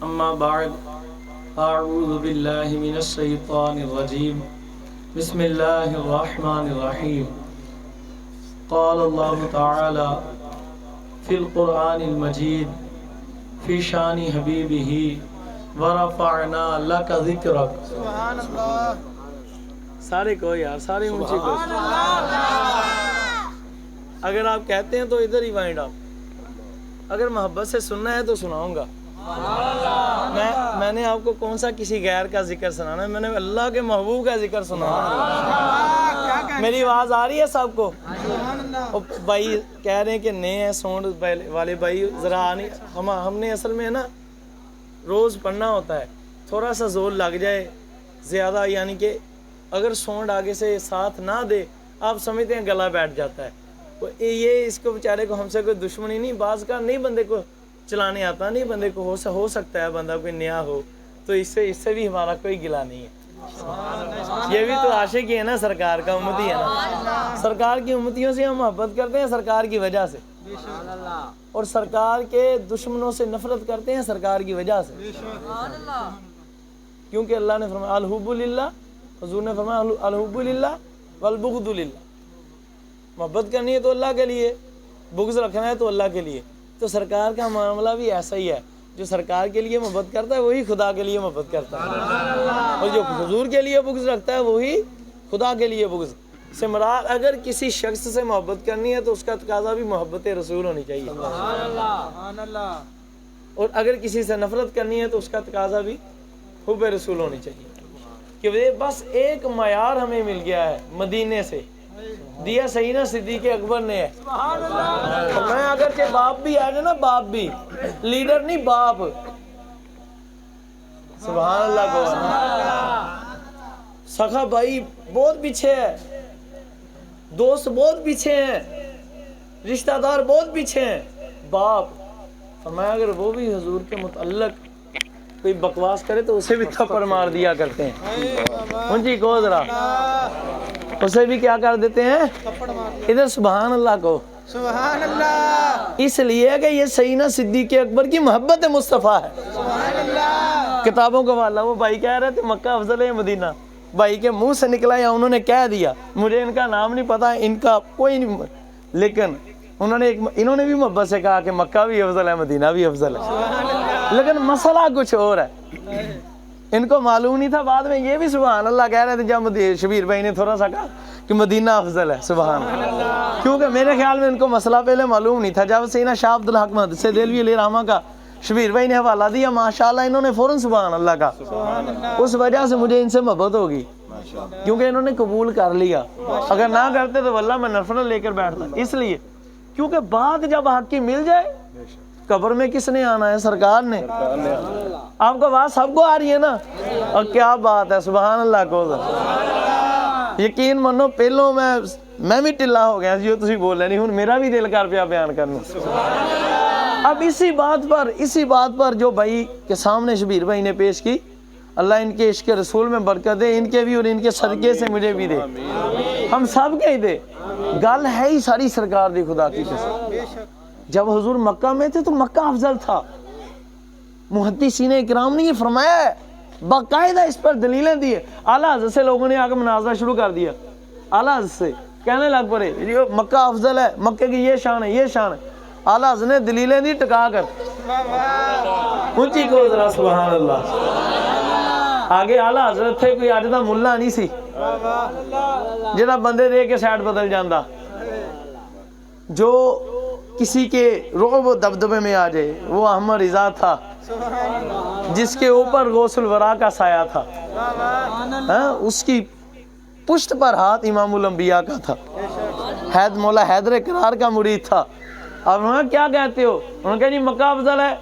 أما بعد أعوذ بالله من الشيطان الرجيم بسم الله الرحمن الرحيم قال الله تعالى في القرآن المجيد في شان حبيبه ورفعنا لك ذكرك سبحان اللہ. سارے کو یار سارے اونچے کو اگر آپ کہتے ہیں تو ادھر ہی وائنڈ اپ، اگر محبت سے سننا ہے تو سناؤں گا. میں نے آپ کو کون سا کسی غیر کا ذکر سنانا ہے، میں نے اللہ کے محبوب کا ذکر سنانا ہے. میری آواز آ رہی ہے سب کو؟ بھائی کہہ رہے ہیں کہ نئے ہیں سونڈ والے بھائی، ذرا ہم نے اصل میں نا روز پڑھنا ہوتا ہے، تھوڑا سا زور لگ جائے زیادہ، یعنی کہ اگر سونڈ آگے سے ساتھ نہ دے آپ سمجھتے ہیں گلا بیٹھ جاتا ہے. یہ اس کو بیچارے کو ہم سے کوئی دشمنی نہیں، بعض کا نہیں بندے کو چلانے آتا، نہیں بندے کو ہو سکتا ہے بندہ کوئی نیا ہو، تو اس سے بھی ہمارا کوئی گلا نہیں ہے. یہ بھی تو عاشق ہی ہے نا، سرکار کا امتی ہے نا. سرکار کی امتیوں سے ہم محبت کرتے ہیں سرکار کی وجہ سے، اور سرکار کے دشمنوں سے نفرت کرتے ہیں سرکار کی وجہ سے. کیونکہ اللہ نے فرمایا الحب للہ، حضور نے فرمایا الحب للہ والبغض للہ. محبت کرنی ہے تو اللہ کے لیے، بغض رکھنا ہے تو اللہ کے لیے. تو سرکار کا معاملہ بھی ایسا ہی ہے، جو سرکار کے لیے محبت کرتا ہے وہی خدا کے لیے محبت کرتا ہے، اور جو حضور کے لیے بغض رکھتا ہے وہی خدا کے لیے بغض سے مراد. اگر کسی شخص سے محبت کرنی ہے تو اس کا تقاضا بھی محبت رسول ہونی چاہیے، اور اگر کسی سے نفرت کرنی ہے تو اس کا تقاضا بھی حب رسول ہونی چاہیے. کہ بس ایک معیار ہمیں مل گیا ہے مدینے سے، دیا سیدنا صدیق اکبر نے ہے. میں اگرچہ باپ بھی آ جائے نا، باپ بھی لیڈر نہیں، باپ. سبحان اللہ کو سخا بھائی بہت پیچھے ہے، دوست بہت پیچھے ہیں، رشتہ دار بہت پیچھے ہیں. باپ فرمایا اگر وہ بھی حضور کے متعلق کوئی بکواس کرے تو اسے بھی تھپڑ مار دیا کرتے ہیں. ان جی کو ذرا اسے بھی کیا کر دیتے ہیں ادھر. سبحان اللہ کو سبحان اللہ. اس لیے کہ یہ سیدنا صدیق اکبر کی محبت مصطفیٰ ہے. سبحان اللہ. کتابوں کا والا وہ بھائی کہہ رہے تھے مکہ افضل ہے مدینہ، بھائی کے منہ سے نکلا یا انہوں نے کہہ دیا، مجھے ان کا نام نہیں پتا، ان کا کوئی نہیں، لیکن انہوں نے بھی محبت سے کہا کہ مکہ بھی افضل ہے مدینہ بھی افضل ہے، لیکن مسئلہ کچھ اور ہے. ان کو معلوم نہیں تھا، بعد میں یہ بھی سبحان اللہ کہہ رہے تھے جب شبیر بھائی نے تھوڑا سا کہا کہ مدینہ افضل ہے. سبحان اللہ. کیونکہ میرے خیال میں ان کو مسئلہ پہلے معلوم نہیں تھا. جب سیدنا شاہ عبد الحق محدث دہلوی علیہ رحمہ کا شبیر بھائی نے حوالہ دیا، ماشاءاللہ انہوں نے فوراً سبحان اللہ کا، اس وجہ سے مجھے ان سے محبت ہوگی، کیونکہ انہوں نے قبول کر لیا. اگر نہ کرتے تو واللہ میں نفرت لے کر بیٹھتا. اس لیے کیونکہ بات جب حق کی مل جائے، قبر میں کس نے آنا ہے؟ سرکار نے. آپ کو بات سب کو آ رہی ہے نا، اور کیا بات ہے. سبحان اللہ کو یقین منو پہلوں میں بھی ٹلا ہو گیا جو تسی بول رہے نہیں، ہوں میرا بھی دل کر پیا بیان کرنا. اب اسی بات پر جو بھائی کے سامنے شبیر بھائی نے پیش کی، اللہ ان کے عشق رسول میں برکت دے، ان کے بھی اور ان کے صدقے سے مجھے بھی دے، ہم سب کے ہی دے. گل ہے ہی ساری سرکار دی خدا کی قسم. جب حضور مکہ میں تھے تو مکہ افضل تھا. محدثین اکرام نے یہ فرمایا ہے، باقاعدہ اس پر دلیلیں دی. اعلیٰ حضرت سے لوگوں نے آ کے مناظرہ شروع کر دیا، اعلیٰ حضرت سے کہنے لگ پڑے مکہ افضل ہے، مکہ کی یہ شان ہے یہ شان ہے. اعلیٰ حضرت نے دلیلیں دی ٹکا کر. اونچی کو ذرا سبحان اللہ. آگے اعلیٰ حضرت تھے، کوئی اج دا ملا نہیں سی جہاں بندے دے کے سائڈ بدل جاندہ، جو کسی کے رعب و دبدبے میں آ جائے. وہ احمد رضا تھا جس کے اوپر غوث الورا کا سایہ تھا، اس کی پشت پر ہاتھ امام الانبیاء کا تھا، مولا حیدر کرار کا مرید تھا. اب وہاں کیا کہتے ہو؟ انہوں نے کہا جی مکہ افضل ہے،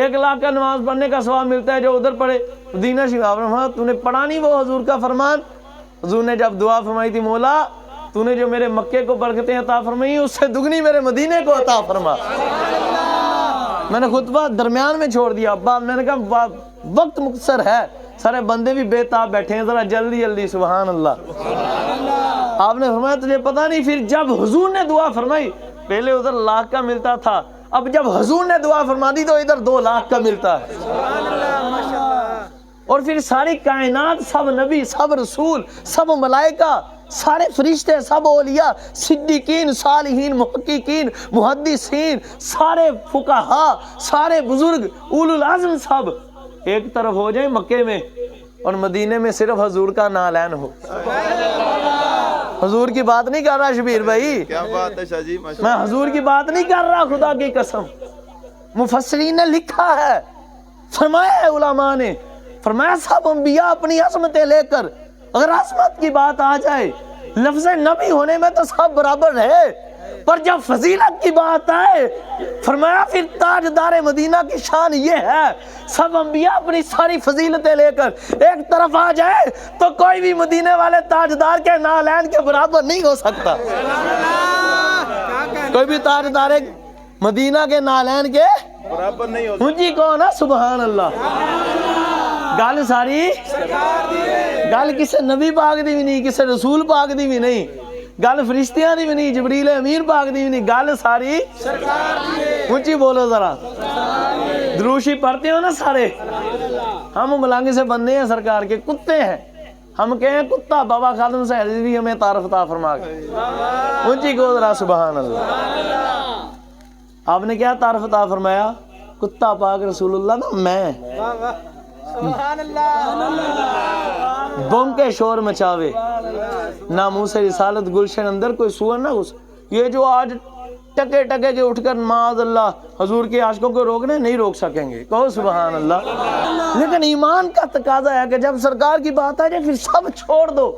1 لاکھ کا نماز پڑھنے کا ثواب ملتا ہے جو ادھر پڑھے. مدینہ شریف تو نے پڑھا نہیں وہ حضور کا فرمان؟ حضور نے جب دعا فرمائی تھی مولا تو نے جو میرے مکے کو برکتیں عطا فرمائی اس سے دگنی میرے مدینے کو عطا فرما. میں نے خطبہ درمیان میں چھوڑ دیا، میں نے کہا وقت مختصر ہے، سارے بندے بھی بے تاب بیٹھے ہیں، ذرا جلدی جلدی. سبحان اللہ. آپ نے فرمایا تجھے پتہ نہیں، پھر جب حضور نے دعا فرمائی، پہلے ادھر 1 لاکھ کا ملتا تھا، اب جب حضور نے دعا فرما دی تو ادھر 2 لاکھ کا ملتا ہے. سبحان اللہ ماشاء اللہ. اور پھر ساری کائنات، سب نبی، سب رسول، سب ملائکہ، سارے فرشتے، سب اولیاء، صدیقین، صالحین، محققین، محدثین، سارے فقہا، سارے بزرگ، اولو العزم، سب ایک طرف ہو جائیں مکے میں، اور مدینے میں صرف حضور کا نعلین ہو. حضور کی بات نہیں کر رہا شبیر بھائی، کیا بات ہے شاہ جی، ماشاء میں حضور کی بات نہیں کر رہا، خدا کی قسم. مفسرین نے لکھا ہے، فرمایا ہے علماء نے، فرمایا سب انبیاء اپنی عظمتیں لے کر، اگر عظمت کی بات آ جائے لفظ نبی ہونے میں تو سب برابر ہے، پر جب فضیلت کی بات آئے فرمایا پھر تاجدار مدینہ کی شان یہ ہے، سب انبیاء اپنی ساری فضیلتیں لے کر ایک طرف آ جائے تو کوئی بھی مدینے والے تاجدار کے نعلین کے برابر نہیں ہو سکتا. کوئی بھی تاجدار مدینہ کے نعلین کے برابر نہیں ہوتا. اونچی کون ہے؟ سبحان اللہ. گل ساری گل کسے نبی پاک دی بھی نہیں، کسے رسول پاک دی بھی نہیں، گل فرشتیاں دی بھی نہیں، جبریل امین پاک دی بھی نہیں، گل ساری اونچی بولو ذرا. دروشی پڑھتے ہو نا سارے؟ ہم ملانگے سے بندے ہیں سرکار کے، کتے ہیں. ہم کہیں کتا بابا خادم سے بھی ہمیں تعارف عطا فرما کے. اونچی کو ذرا سبحان اللہ. آپ نے کیا تعارف عطا فرمایا؟ کتا پاک رسول اللہ نا میں سبحان اللہ. بم کے شور مچاوے، ناموس رسالت گلشن اندر کوئی سور نہ گھس. یہ جو آج ٹکے ٹکے کے اٹھ کر معاذ اللہ حضور کے عاشقوں کو روکنے نہیں روک سکیں گے. کہو سبحان اللہ. لیکن ایمان کا تقاضا ہے کہ جب سرکار کی بات آ جائے پھر سب چھوڑ دو.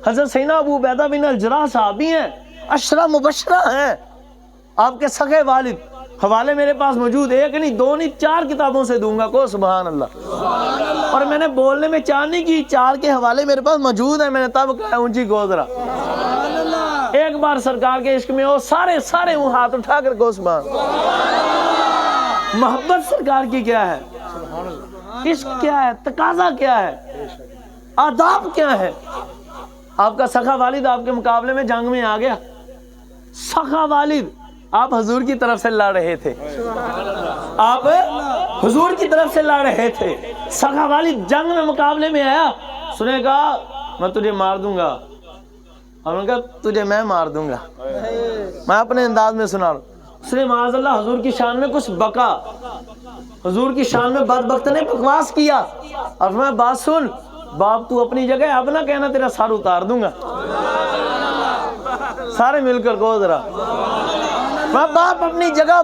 حضرت سیدنا ابو عبیدہ بن الجراح صحابی ہیں، عشرہ مبشرہ ہیں، آپ کے سگے والد. حوالے میرے پاس موجود، 1 نہیں 2 نہیں 4 کتابوں سے دوں گا. کو سبحان اللہ. اور میں نے بولنے میں 4 نہیں کی، 4 کے حوالے میرے پاس موجود ہیں، میں نے تب کہا اونچی گودرا. ایک بار سرکار کے عشق میں ہو سارے وہ ہاتھ اٹھا کر کو سبحان. محبت سرکار کی کیا ہے، عشق کیا ہے، تقاضا کیا ہے، آداب کیا ہے. آپ کا سخا والد آپ کے مقابلے میں جنگ میں آ گیا. سخا والد آپ حضور کی طرف سے لڑ رہے تھے، آپ حضور کی طرف سے لڑ رہے تھے. سخا والد جنگ میں مقابلے میں آیا، اس نے کہا میں تجھے مار دوں گا. اور نے کہا تجھے میں مار دوں گا. میں اپنے انداز میں سنا رہا ہوں. اس نے معاذ اللہ حضور کی شان میں کچھ بکا، حضور کی شان میں بدبخت نے بکواس کیا. اور میں بات سن باپ، تو اپنی جگہ، اب نہ کہنا تیرا سر اتار دوں گا. سارے مل کر کو ذرا، میں باپ اپنی جگہ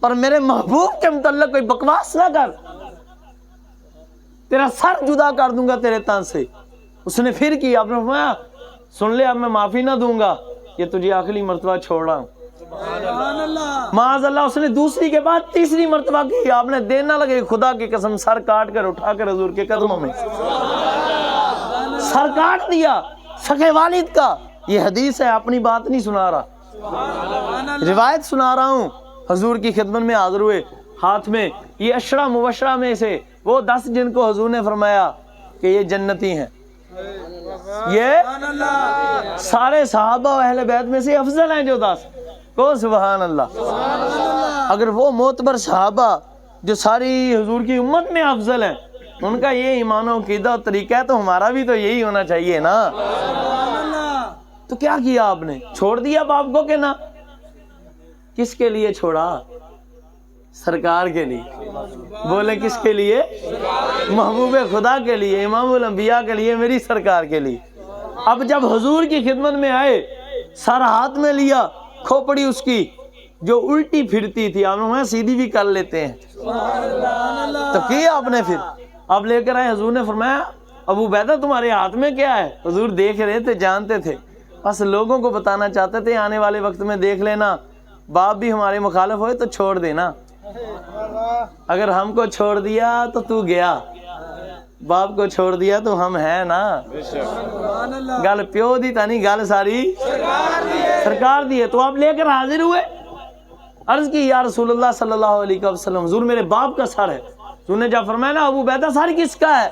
پر میرے محبوب کے متعلق کوئی بکواس نہ کر، تیرا سر جدا کر دوں گا تیرے تن سے. اس نے پھر کی، آپ نے فرمایا سن لے اب میں معافی نہ دوں گا، یہ تجھے آخری مرتبہ چھوڑ رہا ہوں. معاذ اللہ اس نے دوسری کے بعد تیسری مرتبہ کی. آپ نے دینا لگے خدا کی قسم سر کاٹ کر اٹھا کر حضور کے قدموں میں سر کاٹ دیا. سگے والد کا یہ حدیث ہے، اپنی بات نہیں سنا رہا، روایت سنا رہا ہوں. حضور کی خدمت میں حاضر ہوئے، ہاتھ میں یہ عشرہ مبشرہ میں سے وہ 10 جن کو حضور نے فرمایا کہ یہ جنتی ہیں. یہ سارے صحابہ و اہل بیت میں سے افضل ہیں جو 10. کو سبحان اللہ. اگر وہ معتبر صحابہ جو ساری حضور کی امت میں افضل ہیں، ان کا یہ ایمان و عقیدہ و طریقہ ہے تو ہمارا بھی تو یہی ہونا چاہیے نا. تو کیا کیا آپ نے؟ چھوڑ دیا باپ کو کہ نہ؟ کس کے لیے چھوڑا؟ سرکار کے لیے. بولے کس کے لیے؟ محبوب خدا کے لیے، امام الانبیاء کے لیے، میری سرکار کے لیے. اب جب حضور کی خدمت میں آئے، سر ہاتھ میں لیا، کھوپڑی اس کی جو الٹی پھرتی تھی آپ نے سیدھی بھی کر لیتے ہیں، تو کیا آپ نے پھر اب لے کر آئے. حضور نے فرمایا ابو عبیدہ تمہارے ہاتھ میں کیا ہے؟ حضور دیکھ رہے تھے، جانتے تھے، بس لوگوں کو بتانا چاہتے تھے آنے والے وقت میں دیکھ لینا باپ بھی ہمارے مخالف ہوئے تو چھوڑ دینا. اگر ہم کو چھوڑ دیا تو تو گیا، باپ کو چھوڑ دیا تو ہم ہیں نا. گل پیو دی تا نہیں، گل ساری سرکار دی ہے. تو آپ لے کر حاضر ہوئے، عرض کی یا رسول اللہ صلی اللہ علیہ وسلم حضور میرے باپ کا سر ہے. حضور نے جب فرمایا نا ابو عبیدہ سر کس کا ہے؟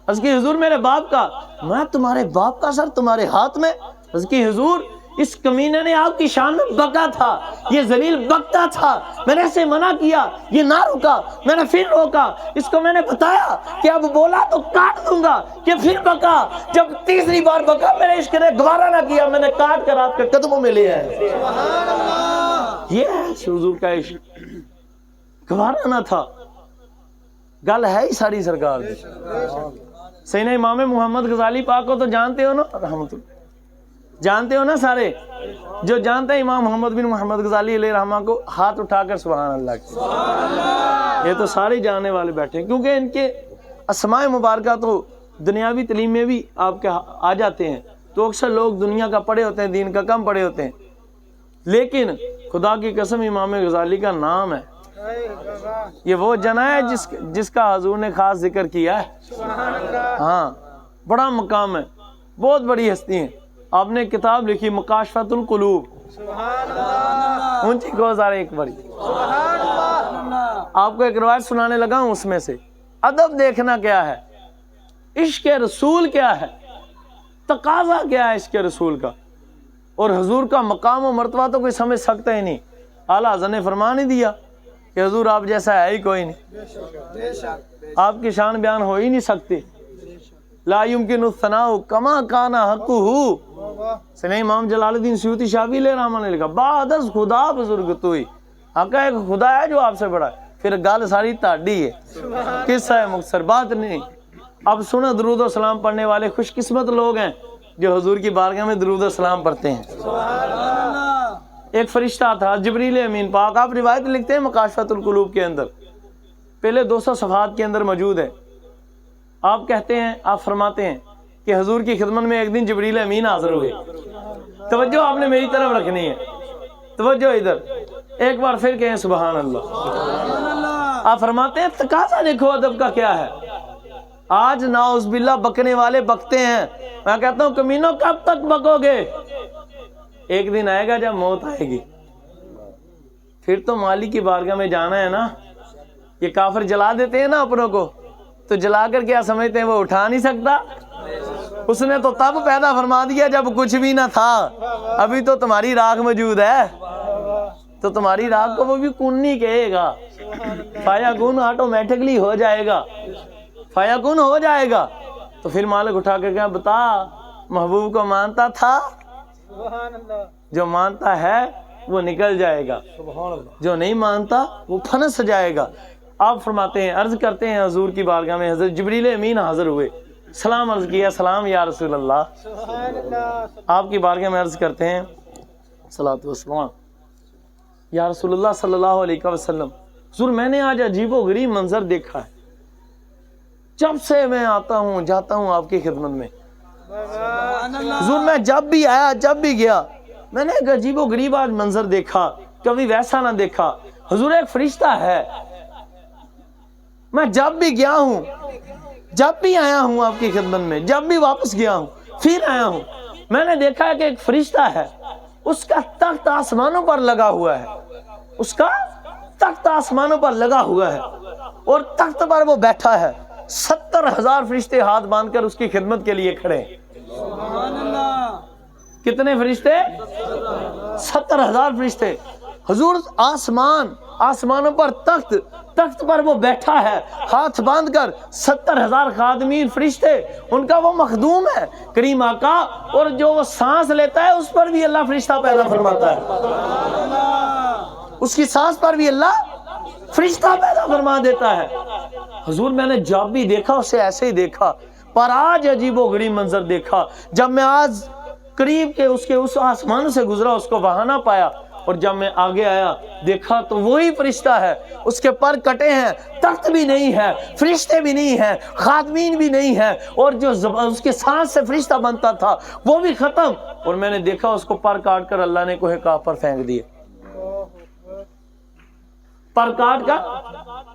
عرض کی حضور میرے باپ کا. میں تمہارے باپ کا سر تمہارے ہاتھ میں؟ عرض کی حضور اس کمینے نے آپ کی شان میں بکا تھا، یہ ذلیل بکتا تھا، میں نے اسے منع کیا، یہ نہ رکا، میں نے پھر روکا، اس کو میں نے بتایا کہ اب بولا تو کاٹ دوں گا، کہ پھر بکا، جب تیسری بار بکا میرے عشق نے گوارا نہ کیا، میں نے کاٹ کر آپ کے قدموں میں لے آیا۔ یہ ہے حضور کا عشق، گوارا نہ تھا، گل ہے ہی ساری سرکار دی۔ سیدنا امام محمد غزالی پاک کو تو جانتے ہو نا، رحمت اللہ جانتے ہو نا سارے، جو جانتے ہیں امام محمد بن محمد غزالی علیہ رحمہ کو ہاتھ اٹھا کر سبحان اللہ کی، یہ تو سارے جاننے والے بیٹھے ہیں، کیونکہ ان کے اسماء مبارکہ تو دنیاوی تعلیم میں بھی آپ کے آ جاتے ہیں، تو اکثر لوگ دنیا کا پڑھے ہوتے ہیں، دین کا کم پڑھے ہوتے ہیں، لیکن خدا کی قسم امام غزالی کا نام ہے، یہ وہ جنا ہے جس کا حضور نے خاص ذکر کیا ہے۔ ہاں بڑا مقام ہے، بہت بڑی ہستی ہیں۔ آپ نے کتاب لکھی مکاشفۃ القلوب، اونچی کو ذرا ایک بڑی، آپ کو ایک روایت سنانے لگا ہوں، اس میں سے ادب دیکھنا کیا ہے، عشق رسول کیا ہے، تقاضا کیا ہے عشق رسول کا، اور حضور کا مقام و مرتبہ تو کوئی سمجھ سکتا ہی نہیں۔ اعلیٰ حضرت نے فرما نہیں دیا کہ حضور آپ جیسا ہے ہی کوئی نہیں، آپ کی شان بیان ہو ہی نہیں سکتی، لا یمکن الثناء کما کان حقہ۔ سنیں امام جلال الدین سیوطی شاہی علیہ رحمہ نے لکھا بعد از خدا بزرگ توئی، حق ایک خدا ہے جو آپ سے بڑا ہے، پھر گل ساری تاڑی ہے، قصہ ہے مختصر، بات نہیں۔ اب سنو درود و سلام پڑھنے والے خوش قسمت لوگ ہیں جو حضور کی بارگاہ میں درود و سلام پڑھتے ہیں۔ ایک فرشتہ تھا جبریل امین پاک، آپ روایت لکھتے ہیں مکاشفۃ القلوب کے اندر، پہلے 200 صفحات کے اندر موجود ہے۔ آپ کہتے ہیں، آپ فرماتے ہیں کہ حضور کی خدمت میں ایک دن جبریل امین حاضر ہوئے، توجہ آپ نے میری طرف رکھنی ہے، توجہ ادھر، ایک بار پھر کہیں سبحان اللہ۔ آپ فرماتے ہیں تقاضا دیکھو ادب کا کیا ہے، آج ناؤز باللہ بکنے والے بکتے ہیں، میں کہتا ہوں کمینوں کب تک بکو گے؟ ایک دن آئے گا جب موت آئے گی، پھر تو مالک کی بارگاہ میں جانا ہے نا۔ یہ کافر جلا دیتے ہیں نا اپنوں کو، تو جلا کر کیا سمجھتے ہیں وہ اٹھا نہیں سکتا؟ اس نے تو تب پیدا فرما دیا جب کچھ بھی نہ تھا، ابھی تو تمہاری راکھ موجود ہے، تو تمہاری راکھ کو وہ بھی کن نہیں کہے گا، فایا کن آٹومیٹکلی ہو جائے گا، فایا کن ہو جائے گا۔ تو پھر مالک اٹھا کر کیا بتا، محبوب کو مانتا تھا، جو مانتا ہے وہ نکل جائے گا، جو نہیں مانتا وہ پھنس جائے گا۔ آپ فرماتے ہیں عرض کرتے ہیں حضور کی بارگاہ میں حضرت جبریل امین حاضر ہوئے، سلام عرض کیا، سلام یا رسول اللہ، آپ کی بارگاہ میں عرض کرتے ہیں صلاۃ والسلام یا رسول اللہ صلی اللہ علیہ وسلم، حضور میں نے آج عجیب و غریب منظر دیکھا ہے، جب سے میں آتا ہوں جاتا ہوں آپ کی خدمت میں، حضور میں جب بھی آیا جب بھی گیا میں نے ایک عجیب و غریب آج منظر دیکھا، کبھی ویسا نہ دیکھا، حضور ایک فرشتہ ہے، میں جب بھی گیا ہوں، جب بھی آیا ہوں آپ کی خدمت میں، جب بھی واپس گیا ہوں، پھر آیا ہوں، میں نے دیکھا ہے کہ ایک فرشتہ ہے، اس کا تخت آسمانوں پر لگا ہوا ہے، اس کا تخت آسمانوں پر لگا ہوا ہے، اور تخت پر وہ بیٹھا ہے، 70,000 فرشتے ہاتھ باندھ کر اس کی خدمت کے لیے کھڑے ہیں۔ کتنے فرشتے؟ 70,000 فرشتے۔ حضور آسمانوں پر تخت پر وہ بیٹھا ہے، ہاتھ باندھ کر 70,000 خادمین فرشتے، ان کا وہ مخدوم ہے کریم آقا، اور جو وہ سانس لیتا ہے اس پر بھی اللہ فرشتہ پیدا فرماتا ہے، اس کی سانس پر بھی اللہ فرشتہ پیدا فرما دیتا ہے۔ حضور میں نے جب بھی دیکھا اسے ایسے ہی دیکھا، پر آج عجیب و غریب منظر دیکھا، جب میں آج قریب کے اس آسمان سے گزرا اس کو وہاں نہ پایا، اور جب میں آگے آیا دیکھا تو وہی فرشتہ ہے، اس کے پر کٹے ہیں، تخت بھی نہیں ہے، فرشتے بھی نہیں ہیں، خادمین بھی نہیں ہیں، اور جو اس کے سانس سے فرشتہ بنتا تھا وہ بھی ختم، اور میں نے دیکھا اس کو پر کاٹ کر اللہ نے کوہ کاف پر پھینک دیے، پر کاٹ کر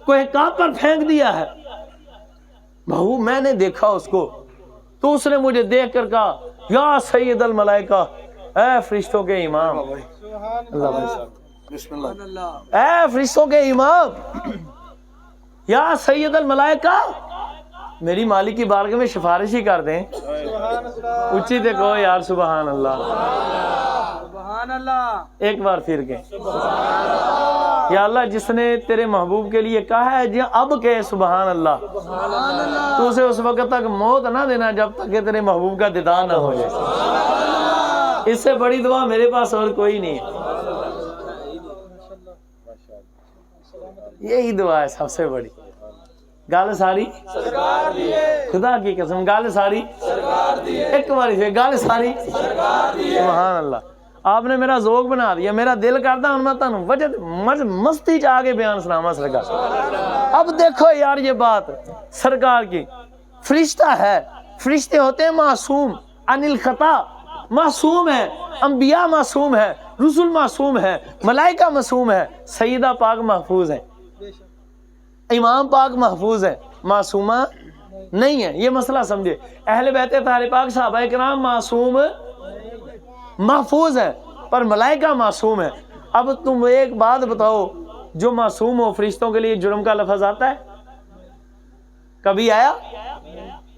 کوہ کاف پر پھینک دیا ہے۔ بہو میں نے دیکھا اس کو، تو اس نے مجھے دیکھ کر کہا یا سید الملائکہ، اے فرشتوں کے امام، اے فرشتوں کے امام، یا سید الملائکہ، میری مالک کی بارگاہ میں سفارش ہی کر دیں، اونچی دیکھو یار، سبحان اللہ، سبحان اللہ ایک بار پھر کہ یا اللہ جس نے تیرے محبوب کے لیے کہا ہے جی اب کہ سبحان اللہ، تو اسے اس وقت تک موت نہ دینا جب تک کہ تیرے محبوب کا دیدار نہ ہو جائے۔ اس سے بڑی دعا میرے پاس اور کوئی نہیں ہے، یہی دعا ہے سب سے بڑی۔ گل ساری خدا کی قسم، گل ساری ایک بار سے گل ساری سبحان اللہ۔ آپ نے میرا ذوق بنا دیا، میرا دل کرتا ہوں میں تانوں وجہ مستی چ آگے بیان سناواں سرکار۔ اب دیکھو یار یہ بات سرکار کی، فرشتہ ہے، فرشتے ہوتے ہیں معصوم عن الخطا، معصوم ہے، انبیاء معصوم ہے، رسول معصوم ہے، ملائکہ معصوم ہے، سیدہ پاک محفوظ ہے، امام پاک محفوظ ہے، معصومہ نہیں ہے۔ یہ مسئلہ سمجھے، اہل بیت طاہر پاک صحابہ کرام معصوم محفوظ ہے پر ملائکہ معصوم ہے۔ اب تم ایک بات بتاؤ، جو معصوم ہو فرشتوں کے لیے جرم کا لفظ آتا ہے؟ کبھی آیا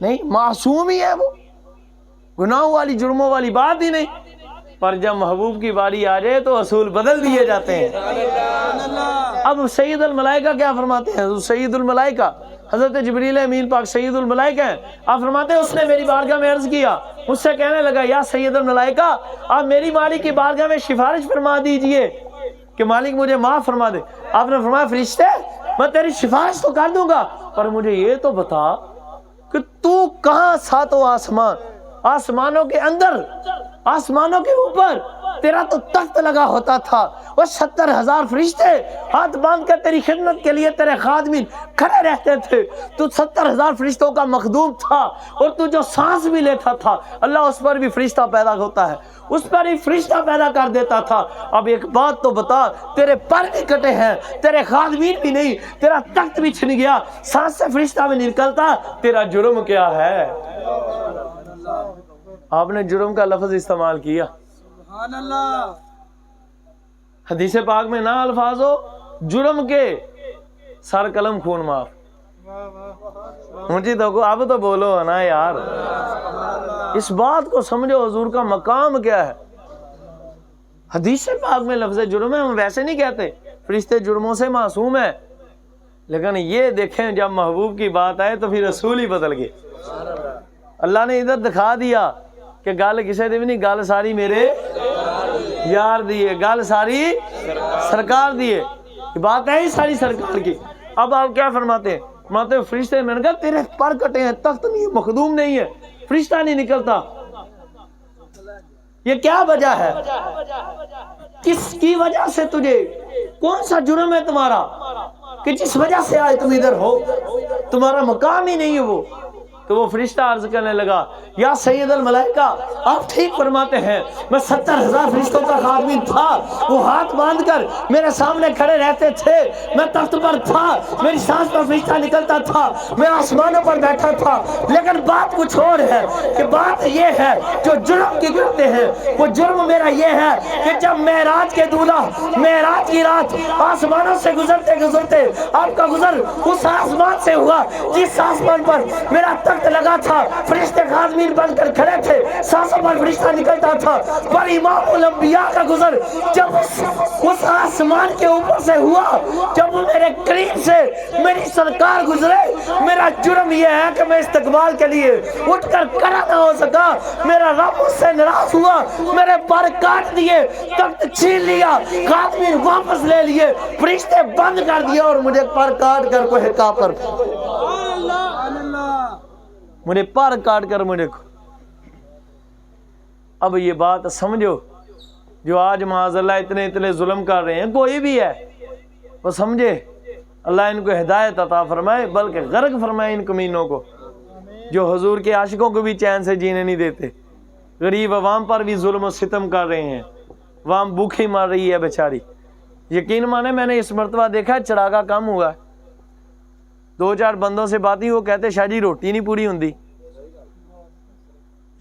نہیں، معصوم ہی ہے وہ، گناہوں والی جرموں والی بات ہی نہیں۔ پر جب محبوب کی باری آ جائے تو اصول بدل دیے جاتے ہیں۔ اب سید الملائکہ کیا فرماتے ہیں؟ سید الملائکہ حضرت جبریل امین پاک سید الملائکہ ہیں۔ آپ فرماتے ہیں اس نے میری بارگاہ میں عرض کیا، مجھ سے کہنے لگا یا سید الملائکہ آپ میری مالک کی بارگاہ میں سفارش فرما دیجئے کہ مالک مجھے معاف فرما دے۔ آپ نے فرمایا فرشتے میں تیری سفارش تو کر دوں گا، پر مجھے یہ تو بتا کہ تو کہاں ساتوں آسمان، آسمانوں کے اندر، آسمانوں کے اوپر تیرا تو تخت لگا ہوتا تھا، وہ 70,000 فرشتے ہاتھ باندھ کر تیری خدمت کے لیے تیرے خادمین کھڑے رہتے تھے، تو 70,000 فرشتوں کا مخدوم تھا، اور تو جو سانس بھی لیتا تھا اللہ اس پر بھی فرشتہ پیدا ہوتا ہے، اس پر ہی فرشتہ پیدا کر دیتا تھا۔ اب ایک بات تو بتا، تیرے پر بھی کٹے ہیں، تیرے خادمین بھی نہیں، تیرا تخت بھی چھن گیا، سانس سے فرشتہ بھی نکلتا، تیرا جرم کیا ہے؟ آپ نے جرم کا لفظ استعمال کیا۔ سبحان اللہ۔ حدیث پاک میں نہ الفاظ ہو جرم کے سر قلم خون معاف۔ مجھے تو اب تو بولو نا یار، اس بات کو سمجھو حضور کا مقام کیا ہے۔ حدیث پاک میں لفظ جرم ہے، ہم ویسے نہیں کہتے، فرشتے جرموں سے معصوم ہیں، لیکن یہ دیکھیں جب محبوب کی بات آئے تو پھر رسول ہی بدل گئے۔ اللہ نے ادھر دکھا دیا کہ گل کسے دی بھی نہیں، گل ساری میرے یار دیے، گل ساری سرکار دیے، بات ہے ہی ساری سرکار کی۔ اب آپ کیا فرماتے ہیں؟ فرماتے ہیں فرشتے میں نے کہا تیرے پر کٹے ہیں، تخت نہیں ہے، مخدوم نہیں ہے، فرشتہ نہیں نکلتا، یہ کیا وجہ ہے؟ کس کی وجہ سے تجھے، کون سا جرم ہے تمہارا کہ جس وجہ سے آج تم ادھر ہو؟ تمہارا مقام ہی نہیں ہے وہ۔ تو وہ فرشتہ عرض کرنے لگا یا سید الملائکہ آپ ٹھیک فرماتے ہیں، میں 70,000 فرشتوں کا خادم تھا، وہ ہاتھ باندھ کر میرے سامنے کھڑے رہتے تھے، میں تخت پر تھا، میری سانس پر فرشتہ نکلتا تھا، میں آسمانوں پر بیٹھا تھا، لیکن بات کچھ اور ہے کہ بات یہ ہے جو جرم کی کرتے ہیں، وہ جرم میرا یہ ہے کہ جب معراج کے دولہ معراج کی رات آسمانوں سے گزرتے گزرتے آپ کا گزر اس آسمان سے ہوا جس آسمان پر میرا تخت لگا تھا، فرشتے خادمین بن کر کھڑے تھے، سانسوں پر فرشتہ نکلتا تھا، پر امام الانبیاء کا گزر جب اس آسمان کے اوپر سے ہوا، جب وہ میرے قریب سے میری سرکار گزرے، میرا جرم یہ ہے کہ میں استقبال کے لیے اٹھ کر کھڑا نہ ہو سکا، میرا رب اس سے ناراض ہوا، میرے پر کاٹ دیے، تخت چھین لیا، خادمین واپس لے لیے، فرشتے بند کر دیے اور مجھے پر کاٹ کر کوہ کاف پر مجھے پر کاٹ کر مجھے۔ اب یہ بات سمجھو، جو آج معاذ اللہ اتنے ظلم کر رہے ہیں، کوئی بھی ہے وہ سمجھے اللہ ان کو ہدایت عطا فرمائے، بلکہ غرق فرمائے ان کمینوں کو جو حضور کے عاشقوں کو بھی چین سے جینے نہیں دیتے، غریب عوام پر بھی ظلم و ستم کر رہے ہیں، عوام بھوکھی مار رہی ہے بیچاری۔ یقین مانے میں نے اس مرتبہ دیکھا چراغا کم ہوا ہے، 2-4 بندوں سے بات ہی وہ کہتے شاہ جی روٹی نہیں پوری ہوندی۔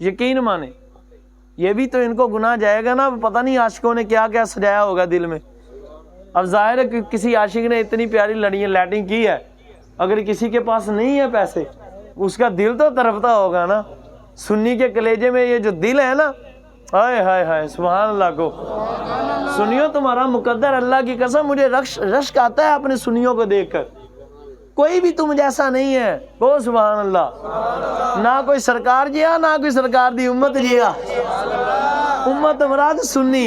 یقین مانے یہ بھی تو ان کو گناہ جائے گا نا، پتہ نہیں عاشقوں نے کیا کیا سجایا ہوگا دل میں۔ اب ظاہر ہے کہ کسی عاشق نے اتنی پیاری لڑیاں لیٹنگ کی ہے، اگر کسی کے پاس نہیں ہے پیسے، اس کا دل تو تڑپتا ہوگا نا۔ سنی کے کلیجے میں یہ جو دل ہے نا، ہائے ہائے ہائے سبحان اللہ کو سنیو تمہارا مقدر اللہ کی قسم مجھے رشک آتا ہے اپنے سنیوں کو دیکھ کر کوئی بھی تم جیسا نہیں ہے وہ سبحان اللہ نہ کوئی سرکار جیا نہ کوئی سرکار دی امت جیا امت مراد سنی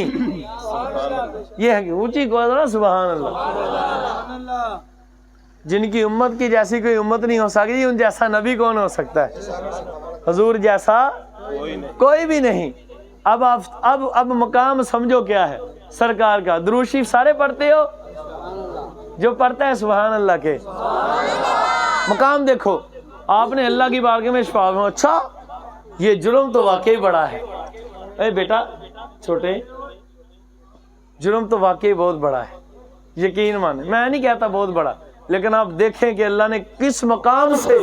یہ ہے کہ اونچی کو سبحان اللہ جن کی امت کی جیسی کوئی امت نہیں ہو سکتی ان جیسا نبی کون ہو سکتا ہے حضور جیسا کوئی بھی نہیں اب مقام سمجھو کیا ہے سرکار کا درود شریف سارے پڑھتے ہو جو پڑھتا ہے سبحان اللہ کے مقام دیکھو آپ نے اللہ کی بارگاہ میں شفاعت میں اچھا یہ جرم تو واقعی بڑا ہے اے بیٹا چھوٹے جرم تو واقعی بہت بڑا ہے یقین مانے میں نہیں کہتا بہت بڑا لیکن آپ دیکھیں کہ اللہ نے کس مقام سے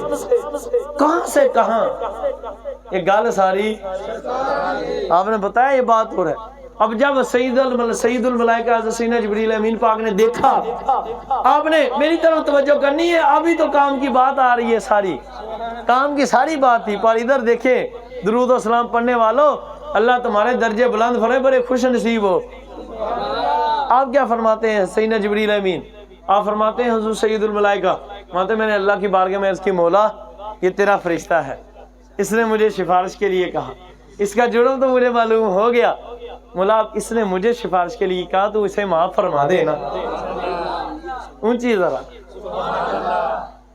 کہاں سے کہاں یہ گال ساری آپ نے بتایا یہ بات ہو رہا ہے اب جب سید الملائکہ حضرت سیدنا جبریل امین پاک نے دیکھا آپ نے میری طرف توجہ کرنی ہے ابھی تو کام کی بات آ رہی ہے ساری کام کی ساری بات تھی پر ادھر دیکھیں درود و سلام پڑھنے والوں اللہ تمہارے درجے بلند فرمائے بڑے خوش نصیب ہو آپ کیا فرماتے ہیں سیدنا جبریل امین آپ فرماتے ہیں حضور سید الملائکہ فرماتے میں نے اللہ کی بارگاہ میں عرض کی مولا یہ تیرا فرشتہ ہے اس نے مجھے سفارش کے لیے کہا اس کا جرم تو مجھے معلوم ہو گیا مولا اس نے مجھے سفارش کے لیے کہا تو اسے معاف فرما دینا اونچی ذرا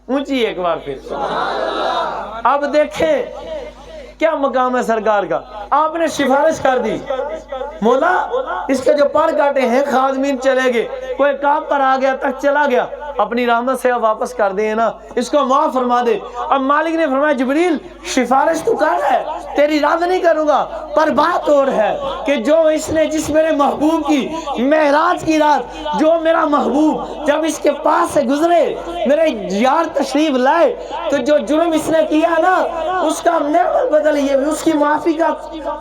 اونچی ایک بار پھر اب دیکھیں کیا مقام ہے سرکار کا آپ نے سفارش کر دی مولا اس کے جو پر کاٹے ہیں خادمین چلے گئے کوئی کام پر آ گیا تک چلا گیا اپنی رحمت سے واپس کر دیں نا اس کو معاف فرما دے اب مالک نے فرمایا جبریل سفارش تو کر ہے تیری رد نہیں کروں گا پر بات اور ہے کہ جو اس نے جس میرے محبوب کی معراج کی رات جو میرا محبوب جب اس کے پاس سے گزرے میرے یار تشریف لائے تو جو جرم اس نے کیا نا اس کا نعمت بدل یہ اس کی معافی کا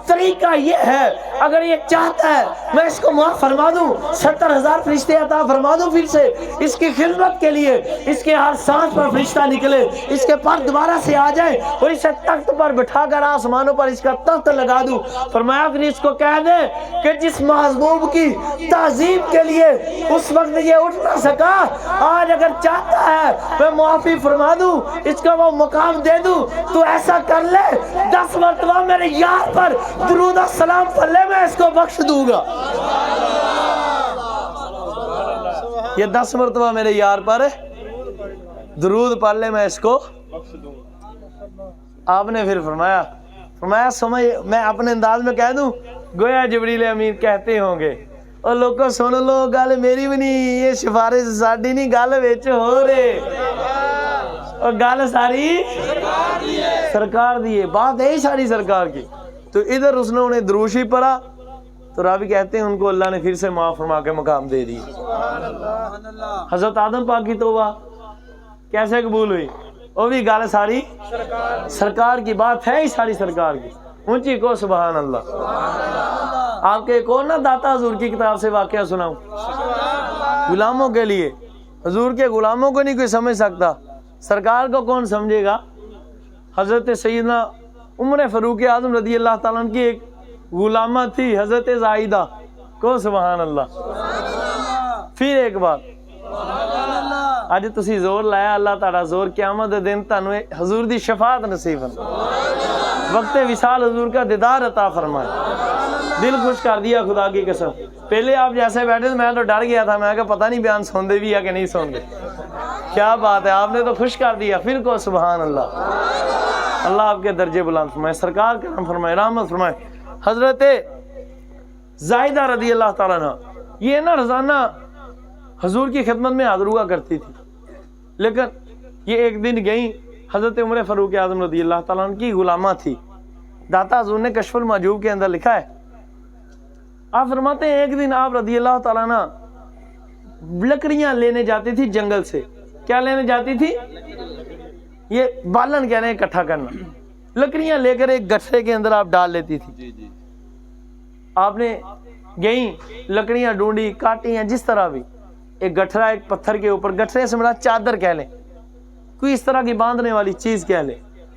طریقہ یہ ہے اگر یہ چاہتا ہے میں اس کو معاف فرما دوں 70,000 فرشتے عطا فرما دوں پھر سے اس کی خدمت کے لیے اس کے ہر سانس پر فرشتہ نکلے اس کے پر دوبارہ سے آ جائے اور اسے تخت پر بٹھا کر آسمانوں پر اس کا تخت لگا دوں فرمایا پھر اس کو کہہ دے کہ جس محبوب کی تعظیم کے لیے اس وقت یہ اٹھ نہ سکا آج اگر چاہتا ہے میں معافی فرما دوں اس کا وہ مقام دے دوں تو ایسا کر لے 10 مرتبہ میرے یار پر درود و سلام پڑھ لے میں اس کو بخش دوں گا یہ 10 مرتبہ میرے یار پر درود پڑھ لے میں اس کو آپ نے پھر فرمایا سمجھ میں اپنے انداز میں کہہ دوں گویا جبریل امین کہتے ہوں گے اور لوگوں سن لو گل میری بھی نہیں یہ سفارش ساڈی نہیں گل وچ ہو رہے اور گل ساری سرکار دی ہے بات ہے ساری سرکار کی تو ادھر اس نے انہیں دروشی پڑھا تو راوی کہتے ہیں ان کو اللہ نے پھر سے معاف فرما کے مقام دے دی حضرت آدم پاک کی توبہ کیسے قبول ہوئی وہ بھی گل ساری سرکار کی بات ہے ہی ساری سرکار کی اونچی کو سبحان اللہ آپ کے ایک اور نا داتا حضور کی کتاب سے واقعہ سناؤں غلاموں کے لیے حضور کے غلاموں کو نہیں کوئی سمجھ سکتا سرکار کو کون سمجھے گا حضرت سیدنا عمر فاروق اعظم رضی اللہ تعالیٰ عنہ کی ایک غلامہ تھی حضرت زائدہ کو سبحان اللہ پھر ایک بات اج تسی زور لایا اللہ تعالیٰ زور قیامت دے دن تانوں حضور دی شفاعت نصیب فرمائے وقت وصال حضور کا دیدار عطا فرمائے دل خوش کر دیا خدا کی قسم پہلے آپ جیسے بیٹھے میں تو ڈر گیا تھا میں کہ پتہ نہیں بیان سن دے بھی یا کہ نہیں سن دے کیا بات ہے آپ نے تو خوش کر دیا پھر کو سبحان اللہ اللہ آپ کے درجے بلند فرمائے سرکار کرم فرمائے رحمت فرمائے حضرت زائدہ رضی اللہ تعالیٰ عنہ یہ نا روزانہ حضور کی خدمت میں حاضر ہوا کرتی تھی لیکن یہ ایک دن گئی حضرت عمر فاروق اعظم رضی اللہ تعالیٰ عنہ کی غلامہ تھی داتا حضور نے کشف المحجوب کے اندر لکھا ہے آپ فرماتے ہیں ایک دن آپ رضی اللہ تعالیٰ عنہ لکڑیاں لینے جاتی تھی جنگل سے کیا لینے جاتی تھی یہ بالن کہنے اکٹھا کرنا لکڑیاں لے کر ایک گٹھرے کے اندر آپ ڈال لیتی تھی آپ نے گئیں لکڑیاں ڈھونڈی کاٹی ہیں جس طرح بھی ایک گٹھرا ایک پتھر کے اوپر گٹھرے سے مراد چادر کہہ لیں کوئی اس طرح کی باندھنے والی چیز کہہ لیں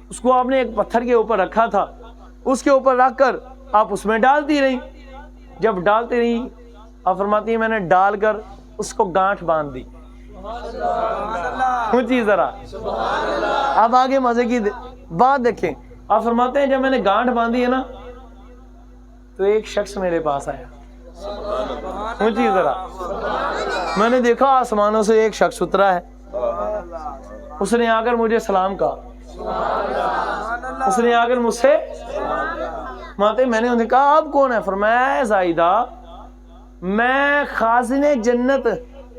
اس کو آپ نے ایک پتھر کے اوپر رکھا تھا اس کے اوپر رکھ کر آپ اس میں ڈالتی رہی. جب ڈالتی رہی آپ فرماتی ہیں میں نے ڈال کر اس کو گانٹھ باندھ دی. اونچی ذرا. اب آگے مزے کی بات دیکھیں. آپ فرماتے ہیں جب میں نے گانٹھ باندھی ہے نا تو ایک شخص میرے پاس آیا. اونچی ذرا. میں نے دیکھا آسمانوں سے ایک شخص اترا ہے. اس نے آ کر مجھے سلام کہا. اس نے آ کر مجھ سے ماتے میں نے انہیں کہا آپ کون ہے؟ فرمایا زائدہ میں خازن جنت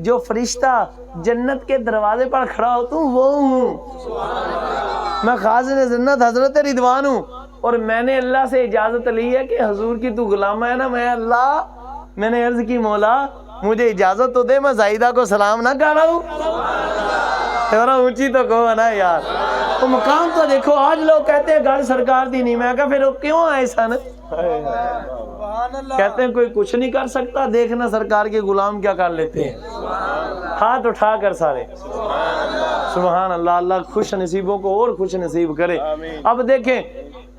جو فرشتہ جنت کے دروازے پر کھڑا ہوتا ہوں وہ ہوں. میں خازن جنت حضرت رضوان ہوں اور میں نے اللہ سے اجازت لی ہے کہ حضور کی تو غلام ہے نا. میں اللہ میں نے عرض کی مولا مجھے اجازت تو دے میں زائدہ کو سلام نہ کر رہا ہوں. تھوڑا اونچی تو کہو نا یار. تو مقام تو دیکھو. آج لوگ کہتے ہیں گھر سرکار دی نہیں. میں کہا پھر وہ کیوں آئے سن؟ کہتے ہیں کوئی کچھ نہیں کر سکتا. دیکھنا سرکار کے غلام کیا کر لیتے ہیں ہاتھ اٹھا کر سارے. سبحان اللہ. اللہ خوش نصیبوں کو اور خوش نصیب کرے. اب دیکھیں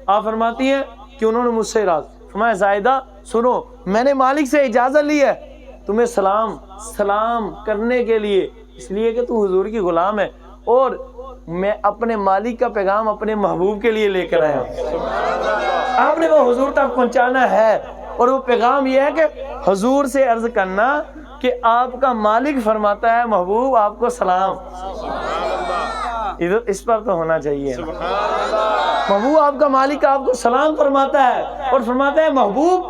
آپ فرماتی ہیں کہ انہوں نے مجھ سے راز فرمایا زائدہ سنو میں نے مالک سے اجازت لی ہے تمہیں سلام کرنے کے لیے اس لیے کہ تو حضور کی غلام ہے اور میں اپنے مالک کا پیغام اپنے محبوب کے لیے لے کر آیا ہوں. آپ نے وہ حضور تک پہنچانا ہے اور وہ پیغام یہ ہے کہ حضور سے عرض کرنا کہ آپ کا مالک فرماتا ہے محبوب آپ کو سلام. اس پر تو ہونا چاہیے. محبوب آپ کا مالک آپ کو سلام فرماتا ہے اور فرماتا ہے محبوب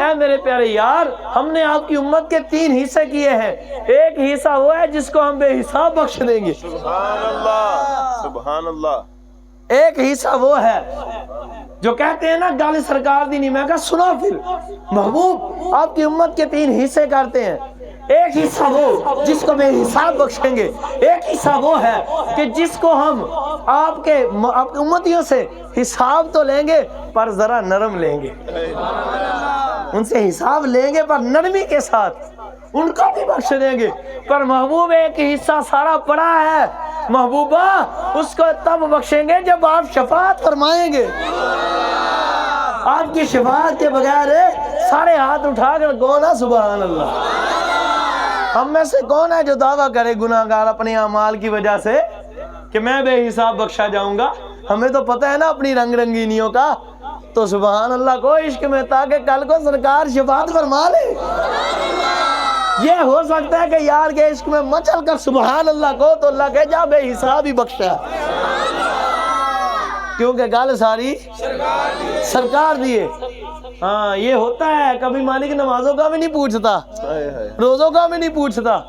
اے میرے پیارے یار ہم نے آپ کی امت کے 3 حصے کیے ہیں. ایک حصہ وہ ہے جس کو ہم بے حساب بخش دیں گے. سبحان اللہ سبحان اللہ. ایک حصہ وہ ہے جو کہتے ہیں نا گال سرکار دی نہیں. میں کہا سنا پھر محبوب آپ کی امت کے 3 حصے کرتے ہیں. ایک حصہ وہ جس کو بے حساب بخشیں گے. ایک حصہ وہ ہے کہ جس کو ہم آپ کے امتیوں سے حساب تو لیں گے پر ذرا نرم لیں گے. ان سے حساب لیں گے پر نرمی کے ساتھ ان کو بھی بخش دیں گے. پر محبوب ایک حصہ سارا پڑا ہے محبوبہ اس کو تب بخشیں گے جب آپ شفاعت فرمائیں گے. آپ کی شفاعت کے بغیر سارے ہاتھ اٹھا کر کہو نا سبحان اللہ. ہم میں سے کون ہے جو دعویٰ کرے گناہگار اپنے اعمال کی وجہ سے کہ میں بے حساب بخشا جاؤں گا؟ ہمیں تو پتہ ہے نا اپنی رنگ رنگینیوں کا. تو سبحان اللہ کو عشق میں تاکہ کل کو سرکار شفاعت فرما لے. یہ ہو سکتا ہے کہ یار کے عشق میں مچل کر سبحان اللہ کو تو اللہ کہے جا بے حساب ہی بخشا کیونکہ گل ساری سرکار دیے. ہاں یہ ہوتا ہے کبھی مالک نمازوں کا بھی نہیں پوچھتا روزوں کا بھی نہیں پوچھتا.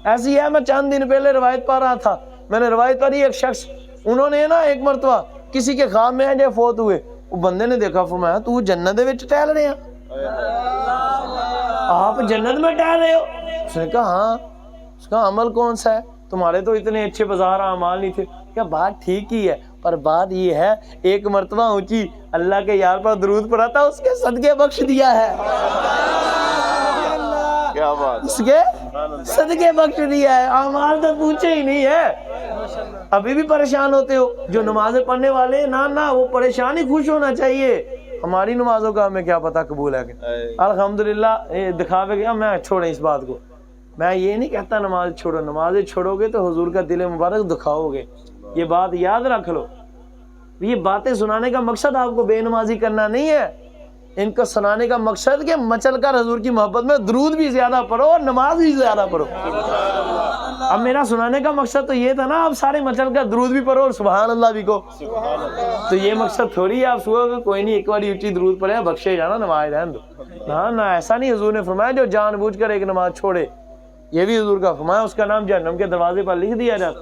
ایسی ہے میں چند دن پہلے روایت پا رہا تھا. میں نے روایت پڑھی ایک شخص انہوں نے نا ایک مرتبہ کسی کے خواب میں جو فوت ہوئے وہ بندے نے دیکھا فرمایا تو جنت دے وچ ٹہل رہے ہیں آپ جنت میں ٹہل رہے ہو؟ اس نے کہا ہاں. اس کا عمل کون سا ہے؟ تمہارے تو اتنے اچھے بازار اعمال نہیں تھے. کیا بات ٹھیک ہی ہے پر بات یہ ہے ایک مرتبہ اونچی اللہ کے یار پر درود پڑا تھا اس کے صدقے بخش دیا ہے. کیا بات. اس کے صدقے بخش دیا ہے. اعمال تو پوچھے ہی نہیں ہے. ابھی بھی پریشان ہوتے ہو جو نمازیں پڑھنے والے نہ وہ پریشان ہی خوش ہونا چاہیے. ہماری نمازوں کا ہمیں کیا پتا قبول ہے کہ الحمدللہ. دکھاوے گیا میں چھوڑیں اس بات کو. میں یہ نہیں کہتا نماز چھوڑو. نمازیں چھوڑو گے تو حضور کا دل مبارک دکھاؤ گے. یہ بات یاد رکھ لو. یہ باتیں سنانے کا مقصد آپ کو بے نمازی کرنا نہیں ہے. ان کو سنانے کا مقصد کہ مچل کر حضور کی محبت میں درود بھی زیادہ پڑھو اور نماز بھی زیادہ پڑھو. اب میرا سنانے کا مقصد تو یہ تھا نا آپ سارے مچل کر درود بھی پڑھو اور سبحان اللہ بھی کو. تو یہ مقصد تھوڑی ہے آپ صبح کوئی نہیں ایک بار اونچی درود پڑھے بخشے جانا نماز رہن دو. نہ ایسا نہیں. حضور نے فرمایا جو جان بوجھ کر ایک نماز چھوڑے یہ بھی حضور کا فرمایا اس کا نام جہنم کے دروازے پر لکھ دیا جاتا.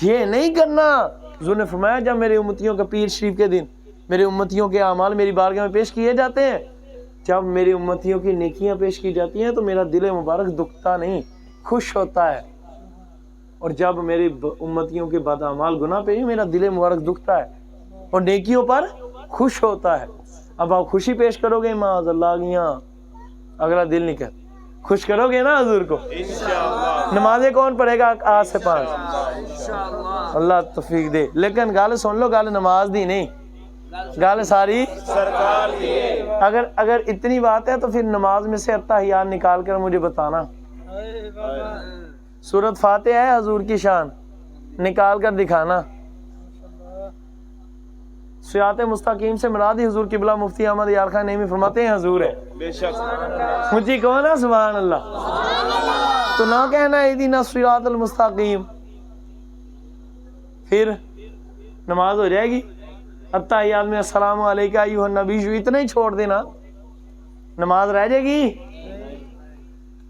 یہ نہیں کرنا. حضور نے فرمایا جب میرے امتیوں کا پیر شریف کے دن میرے امتیوں کے اعمال میری بارگاہ میں پیش کیے جاتے ہیں جب میری امتیوں کی نیکیاں پیش کی جاتی ہیں تو میرا دل مبارک دکھتا نہیں خوش ہوتا ہے. اور جب میری امتیوں کے بد اعمال گناہ پہ میرا دل مبارک دکھتا ہے اور نیکیوں پر خوش ہوتا ہے. اب آپ خوشی پیش کرو گے معاذ اللہ گیاں اگلا دل نہیں کر خوش کرو گے نا حضور کو. نمازیں کون پڑھے گا آج سے 5 اللہ توفیق دے. لیکن گال سن لو گال نماز دی نہیں گال ساری سرکار کی ہے۔ اگر اتنی بات ہے تو پھر نماز میں سے اتحیات نکال کر مجھے بتانا۔ سورۃ فاتحہ ہے حضور کی شان، نکال کر دکھانا۔ صراط مستقیم سے مراد ہی حضور قبلہ مفتی احمد یار خان نعیمی فرماتے ہیں حضور ہے۔ بے شک مجھے کہو نا سبحان اللہ، تو نہ کہنا اہدنا الصراط المستقیم، پھر نماز ہو جائے گی۔ اتحیات میں السلام علیکم ایھا النبی، اتنا ہی چھوڑ دینا، نماز رہ جائے گی۔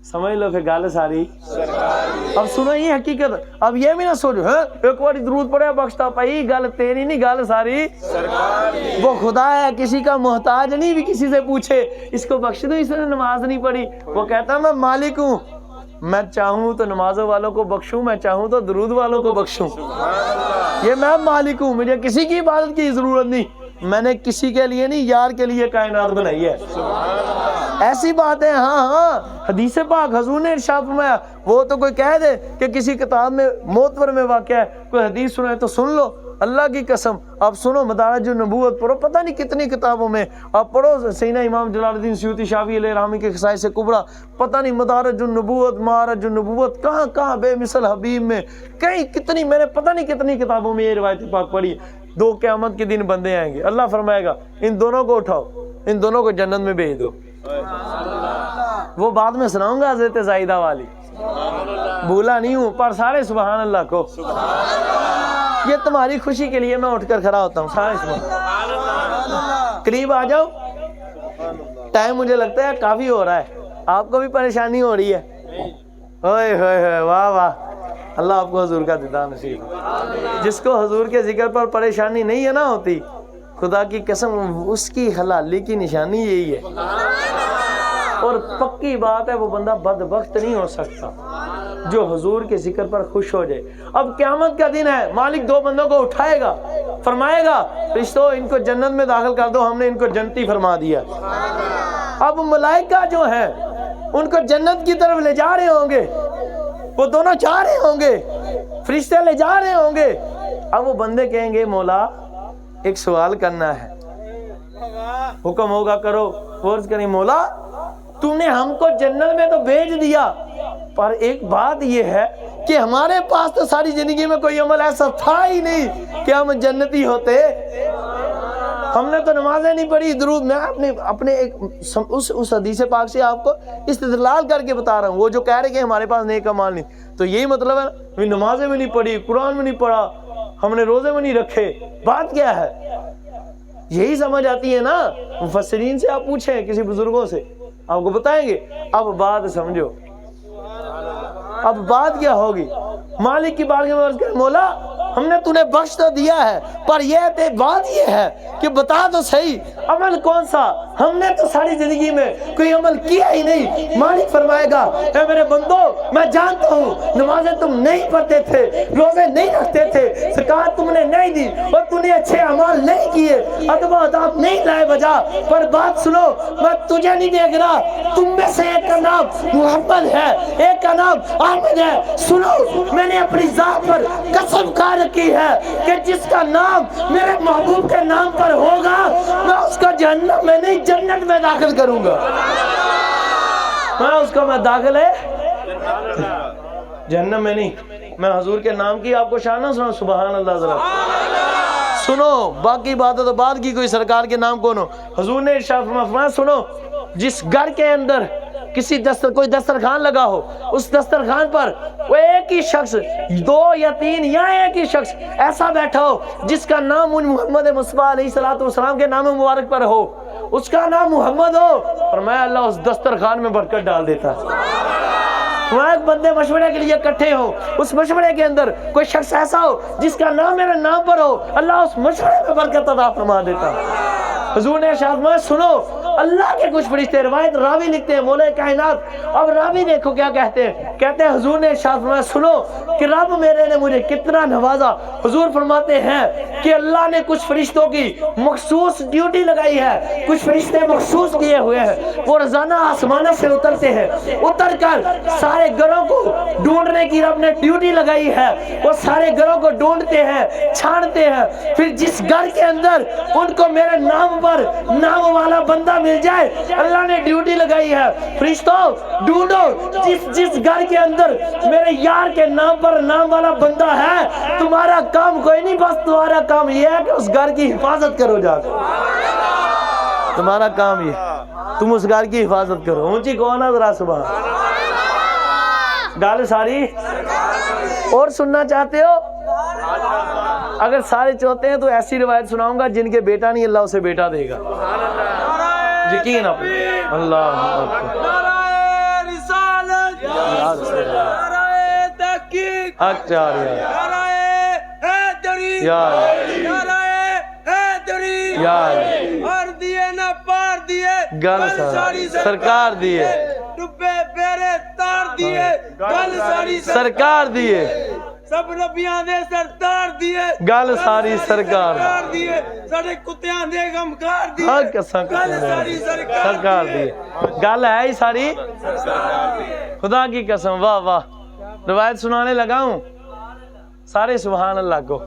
سمجھ لو پھر گل ساری۔ اب سنو یہ حقیقت، اب یہ بھی نہ سوچو ہاں ایک بار درود پڑھے بخشتا پئی، گل تیری نہیں، گل ساری سرکار کی۔ وہ خدا ہے، کسی کا محتاج نہیں بھی کسی سے پوچھے اس کو بخش دو، اس نے نماز نہیں پڑھی، وہ کہتا میں مالک ہوں، میں چاہوں تو نمازوں والوں کو بخشوں، میں چاہوں تو درود والوں کو بخشوں، یہ میں مالک ہوں، مجھے کسی کی عبادت کی ضرورت نہیں، میں نے کسی کے لیے نہیں یار کے لیے کائنات بنائی ہے۔ ایسی بات ہے، ہاں حدیث پاک حضور نے ارشاد فرمایا، وہ تو کوئی کہہ دے کہ کسی کتاب میں معتبر میں واقع ہے، کوئی حدیث سنائے تو سن لو، اللہ کی قسم آپ سنو، مدارج النبوت پڑھو، پتہ نہیں کتنی کتابوں میں آپ پڑھو، سیدنا امام جلال الدین سیوطی شافعی علیہ رحمہ کے خصائص کبریٰ، پتہ نہیں مدارج النبوت، معارج النبوت، کہاں کہاں بے مثل حبیب میں، کہیں کتنی، میں نے پتہ نہیں کتنی کتابوں میں یہ روایت پاک پڑھی۔ دو قیامت کے دن بندے آئیں گے، اللہ فرمائے گا ان دونوں کو اٹھاؤ، ان دونوں کو جنت میں بھیج دو۔ وہ بعد میں سناؤں گا حضرت زائدہ والی، بھولا نہیں ہوں، پر سارے سبحان اللہ کو، یہ تمہاری خوشی کے لیے میں اٹھ کر کھڑا ہوتا ہوں، سارے سبحان اللہ۔ قریب آ جاؤ، ٹائم مجھے لگتا ہے کافی ہو رہا ہے، آپ کو بھی پریشانی ہو رہی ہے، اوئے ہوئے ہوئے، واہ واہ، اللہ آپ کو حضور کا دیدار نصیب ہو۔ جس کو حضور کے ذکر پر پریشانی نہیں ہے نہ ہوتی، خدا کی قسم اس کی حلالی کی نشانی یہی ہے، اور پکی بات ہے وہ بندہ بدبخت نہیں ہو سکتا جو حضور کے ذکر پر خوش ہو جائے۔ اب قیامت کا دن ہے، مالک دو بندوں کو اٹھائے گا، فرمائے گا فرشتوں ان کو جنت میں داخل کر دو، ہم نے ان کو جنتی فرما دیا۔ اب ملائکہ جو ہیں ان کو جنت کی طرف لے جا رہے ہوں گے، وہ دونوں جا رہے ہوں گے، فرشتے لے جا رہے ہوں گے۔ اب وہ بندے کہیں گے مولا ایک سوال کرنا ہے، حکم ہوگا کرو۔ عرض کریں مولا تم نے ہم کو جنت میں تو بھیج دیا، پر ایک بات یہ ہے کہ ہمارے پاس تو ساری زندگی میں کوئی عمل ایسا تھا ہی نہیں کہ ہم جنتی ہوتے، ہم نے تو نمازیں نہیں پڑھی، درود، میں اپنے اس حدیث پاک سے آپ کو استدلال کر کے بتا رہا ہوں۔ وہ جو کہہ رہے کہ ہمارے پاس نیک اعمال نہیں، تو یہی مطلب ہے نمازیں بھی نہیں پڑھی، قرآن بھی نہیں پڑھا، ہم نے روزے بھی نہیں رکھے، بات کیا ہے؟ یہی سمجھ آتی ہے نا۔ مفسرین سے آپ پوچھیں، کسی بزرگوں سے، آپ کو بتائیں گے۔ اب بات سمجھو، اب بات کیا ہوگی؟ مالک کی بارگاہ میں عرض کریں مولا ہم نے تُونے بخش تو دیا ہے، پر یہ بات یہ ہے کہ بتا تو صحیح عمل کون سا، ہم نے تو ساری زندگی میں کوئی عمل کیا ہی نہیں۔ مالک فرمائے گا اے میرے بندو میں جانتا ہوں نمازیں تم نہیں پڑھتے تھے، روزے نہیں رکھتے تھے، زکوٰۃ تم نے نہیں دی، اور تم نے اچھے اعمال نہیں کیے، ادب و آداب نہیں لائے بجا، پر بات سنو میں تجھے نہیں دیکھ رہا، تم میں سے ایک کا نام محمد ہے، ایک کا نام احمد ہے، سنو میں نے اپنی ذات پر قسم کھا رکھی ہے کہ جس کا نام میرے محبوب کے نام پر ہوگا میں اس کو جہنم میں نہیں جنت میں داخل کروں گا، میں اس کو میں داخل ہے جہنم میں نہیں۔ میں حضور کے نام کی آپ کو شان نہ سنا، سبحان اللہ، ذرا سنو، باقی بات ہے تو بعد کی، کوئی سرکار کے نام کون ہو۔ حضور نے ارشاد فرمایا سنو، جس گھر کے اندر کوئی دسترخوان لگا ہو، اس دسترخوان پر وہ ایک ہی شخص، دو یا تین یا ایک ہی شخص ایسا بیٹھا ہو جس کا نام محمد مصطفیٰ علیہ الصلوۃ والسلام کے نام مبارک پر ہو، اس کا نام محمد ہو، فرمایا اللہ اس دسترخوان میں برکت ڈال دیتا۔ وہاں ایک بندے مشورے کے لیے اکٹھے ہو، اس مشورے کے اندر کوئی شخص ایسا ہو جس کا نام میرے نام پر ہو، اللہ اس مشورے میں برکت عطا فرما دیتا۔ حضور نے ارشاد فرمایا سنو، اللہ کے کچھ فرشتے، روایت راوی لکھتے ہیں مولا کائنات، اب راوی دیکھو کیا کہتے ہیں، کہتے ہیں حضور نے ارشاد فرمایا سنو کہ رب میرے نے مجھے کتنا نوازا، حضور فرماتے ہیں کہ اللہ نے کچھ فرشتوں کی مخصوص ڈیوٹی لگائی ہے، کچھ فرشتے مخصوص کیے ہوئے ہیں، وہ روزانہ آسمانوں سے اترتے ہیں، اتر کر سارے گھروں کو ڈھونڈنے کی رب نے ڈیوٹی لگائی ہے، وہ سارے گھروں کو ڈھونڈتے ہیں، چھانتے ہیں، پھر جس گھر کے اندر ان کو میرے نام پر نام والا بندہ مل جائے، اللہ نے ڈیوٹی لگائی ہے، فرشتوں ڈھونڈو جس گھر کے اندر میرے یار کے نام پر نام والا بندہ ہے، تمہارا کام کوئی نہیں، بس تمہارا کام یہ ہے کہ اس گھر کی حفاظت کرو، جا کر تمہارا کام یہ، تم اس گھر کی حفاظت کرو۔ اونچی کون ہے ذرا سبحان گال ساری اور سننا چاہتے ہو؟ اگر سارے چاہتے ہیں تو ایسی روایت سناؤں گا جن کے بیٹا نہیں اللہ اسے بیٹا دے گا، یقین اپنے اللہ اکبر، حق چار گل سرکار دیے، سرکار دیے، سب نبیاں دے سردار دیے، گل ساری سرکار دیے، سارے کتیاں دے غمخار دیے، ہاں قسم سرکار دیے، گل ہے ہی ساری خدا کی قسم۔ واہ واہ، روایت سنانے لگا ہوں، سارے سبحان اللہ کو،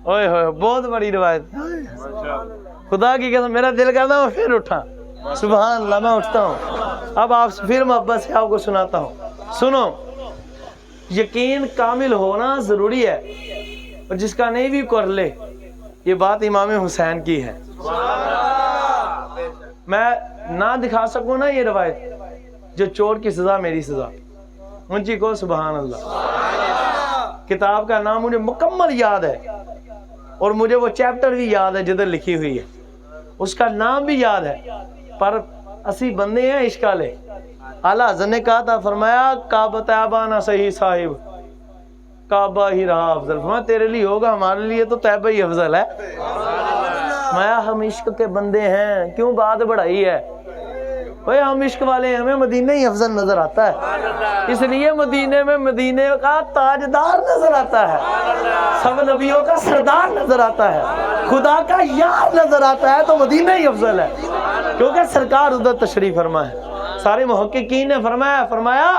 اوئے ہوئے بہت بڑی روایت، خدا کی قسم میرا دل کرتا ہوں پھر اٹھا، سبحان اللہ میں اٹھتا ہوں۔ اب آپ پھر محبت سے آپ کو سناتا ہوں، سنو، یقین کامل ہونا ضروری ہے، اور جس کا نہیں بھی کر لے، یہ بات امام حسین کی ہے۔ میں نہ دکھا سکوں نا یہ روایت، جو چور کی سزا میری سزا، اونچی کو سبحان اللہ۔ کتاب کا نام مجھے مکمل یاد ہے، اور مجھے وہ چیپٹر بھی یاد ہے جدھر لکھی ہوئی ہے، اس کا نام بھی یاد ہے، پر اسی بندے ہیں عشق والے۔ اعلیٰ حضرت نے کہا تھا، فرمایا کعبہ طیبہ نہ صحیح صاحب، کعبہ ہی رہا افضل، فرمایا تیرے لیے ہوگا، ہمارے لیے تو طیبہ ہی افضل ہے۔ فرمایا ہم عشق کے بندے ہیں، کیوں بات بڑھائی ہے بھئی، ہم عشق والے ہیں، ہمیں مدینہ ہی افضل نظر آتا ہے، اس لیے مدینے میں مدینے کا تاجدار نظر آتا ہے، سب نبیوں کا سردار نظر آتا ہے، خدا کا یار نظر آتا ہے، تو مدینہ ہی افضل ہے، کیونکہ سرکار ادھر تشریف فرما ہے۔ سارے محققین نے فرمایا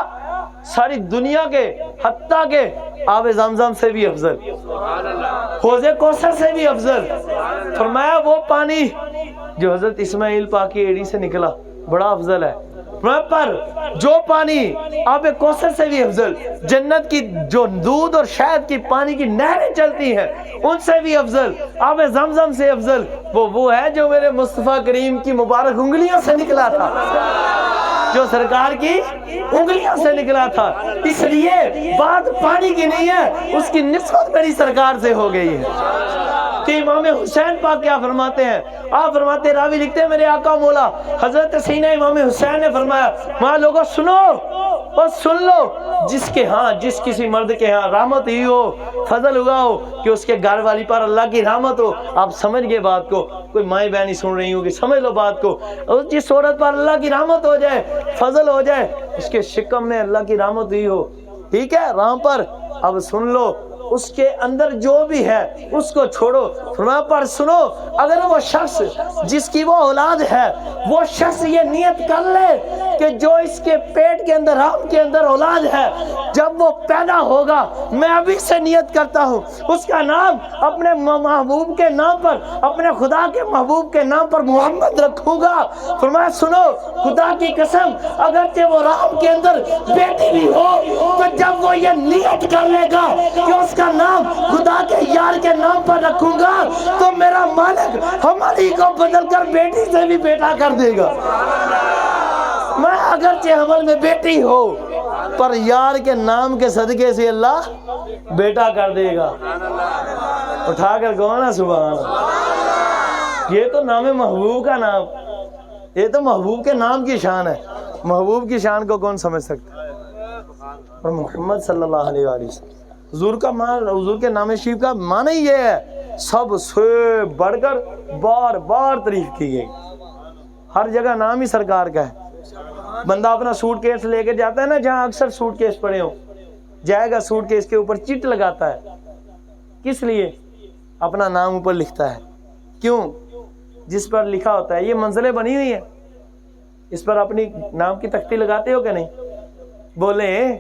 ساری دنیا کے حتیٰ کہ آب زمزم سے بھی افضل، حوض کوثر سے بھی افضل، فرمایا وہ پانی جو حضرت اسماعیل پاک کی ایڑی سے نکلا بڑا افضل ہے، پر جو پانی آب کوثر سے بھی افضل، جنت کی جو دودھ اور شہد کی پانی کی نہریں چلتی ہیں ان سے بھی افضل، آب زمزم سے افضل وہ ہے جو میرے مصطفیٰ کریم کی مبارک انگلیوں سے نکلا تھا، جو سرکار کی انگلیوں سے نکلا تھا، اس لیے بات پانی کی نہیں ہے، اس کی نسبت میری سرکار سے ہو گئی ہے۔ کہ امام حسین پاک کیا فرماتے ہیں؟ آپ فرماتے، راوی لکھتے ہیں میرے آقا مولا حضرت سینہ امام حسین نے فرمایا، وہاں لوگوں سنو اور سن لو، جس کے ہاں جس کسی مرد کے ہاں رحمت ہی ہو، فضل ہوا ہو کہ اس کے گھر والی پر اللہ کی رحمت ہو، آپ سمجھ گئے بات کو، کوئی مائیں بہنیں سن رہی ہوں کہ سمجھ لو بات کو، اور جس عورت پر اللہ کی رحمت ہو جائے، فضل ہو جائے، اس کے شکم میں اللہ کی رحمت ہی ہو، ٹھیک ہے راہ پر، اب سن لو اس کے اندر جو بھی ہے اس کو چھوڑو، فرمایا پر سنو، اگر وہ شخص جس کی وہ اولاد ہے وہ شخص یہ نیت کر لے کہ جو اس کے پیٹ کے اندر رحم کے اندر اولاد ہے جب وہ پیدا ہوگا میں ابھی سے نیت کرتا ہوں اس کا نام اپنے محبوب کے نام پر، اپنے خدا کے محبوب کے نام پر محمد رکھوں گا، فرمایا سنو خدا کی قسم اگرچہ وہ رحم کے اندر بیٹی بھی ہو تو جب وہ یہ نیت کر لے گا کہ اس کا نام خدا کے یار کے نام پر رکھوں گا تو میرا مالک ہماری کو بدل کر بیٹی سے بھی بیٹا کر دے گا، میں اگرچہ حمل میں بیٹی ہو پر یار کے نام کے صدقے سے اللہ بیٹا کر دے گا، اٹھا کر کہو نا سبحان اللہ۔ یہ تو نام محبوب کا نام، یہ تو محبوب کے نام کی شان ہے، محبوب کی شان کو کون سمجھ سکتا ہے؟ اور محمد صلی اللہ علیہ وسلم حضور کا مان، حضور کے نام شریف کا معنی یہ ہے سب سے بڑھ کر بار بار تعریف کی گئی، ہر جگہ نام ہی سرکار کا ہے۔ بندہ اپنا سوٹ کیس لے کے جاتا ہے نا جہاں اکثر سوٹ کیس پڑے ہوں، جائے گا سوٹ کے اس کے اوپر چٹ لگاتا ہے, کس لیے؟ اپنا نام اوپر لکھتا ہے. کیوں؟ جس پر لکھا ہوتا ہے, یہ منزلیں بنی ہوئی ہیں, اس پر اپنی نام کی تختی لگاتے ہو کہ نہیں؟ بولیں.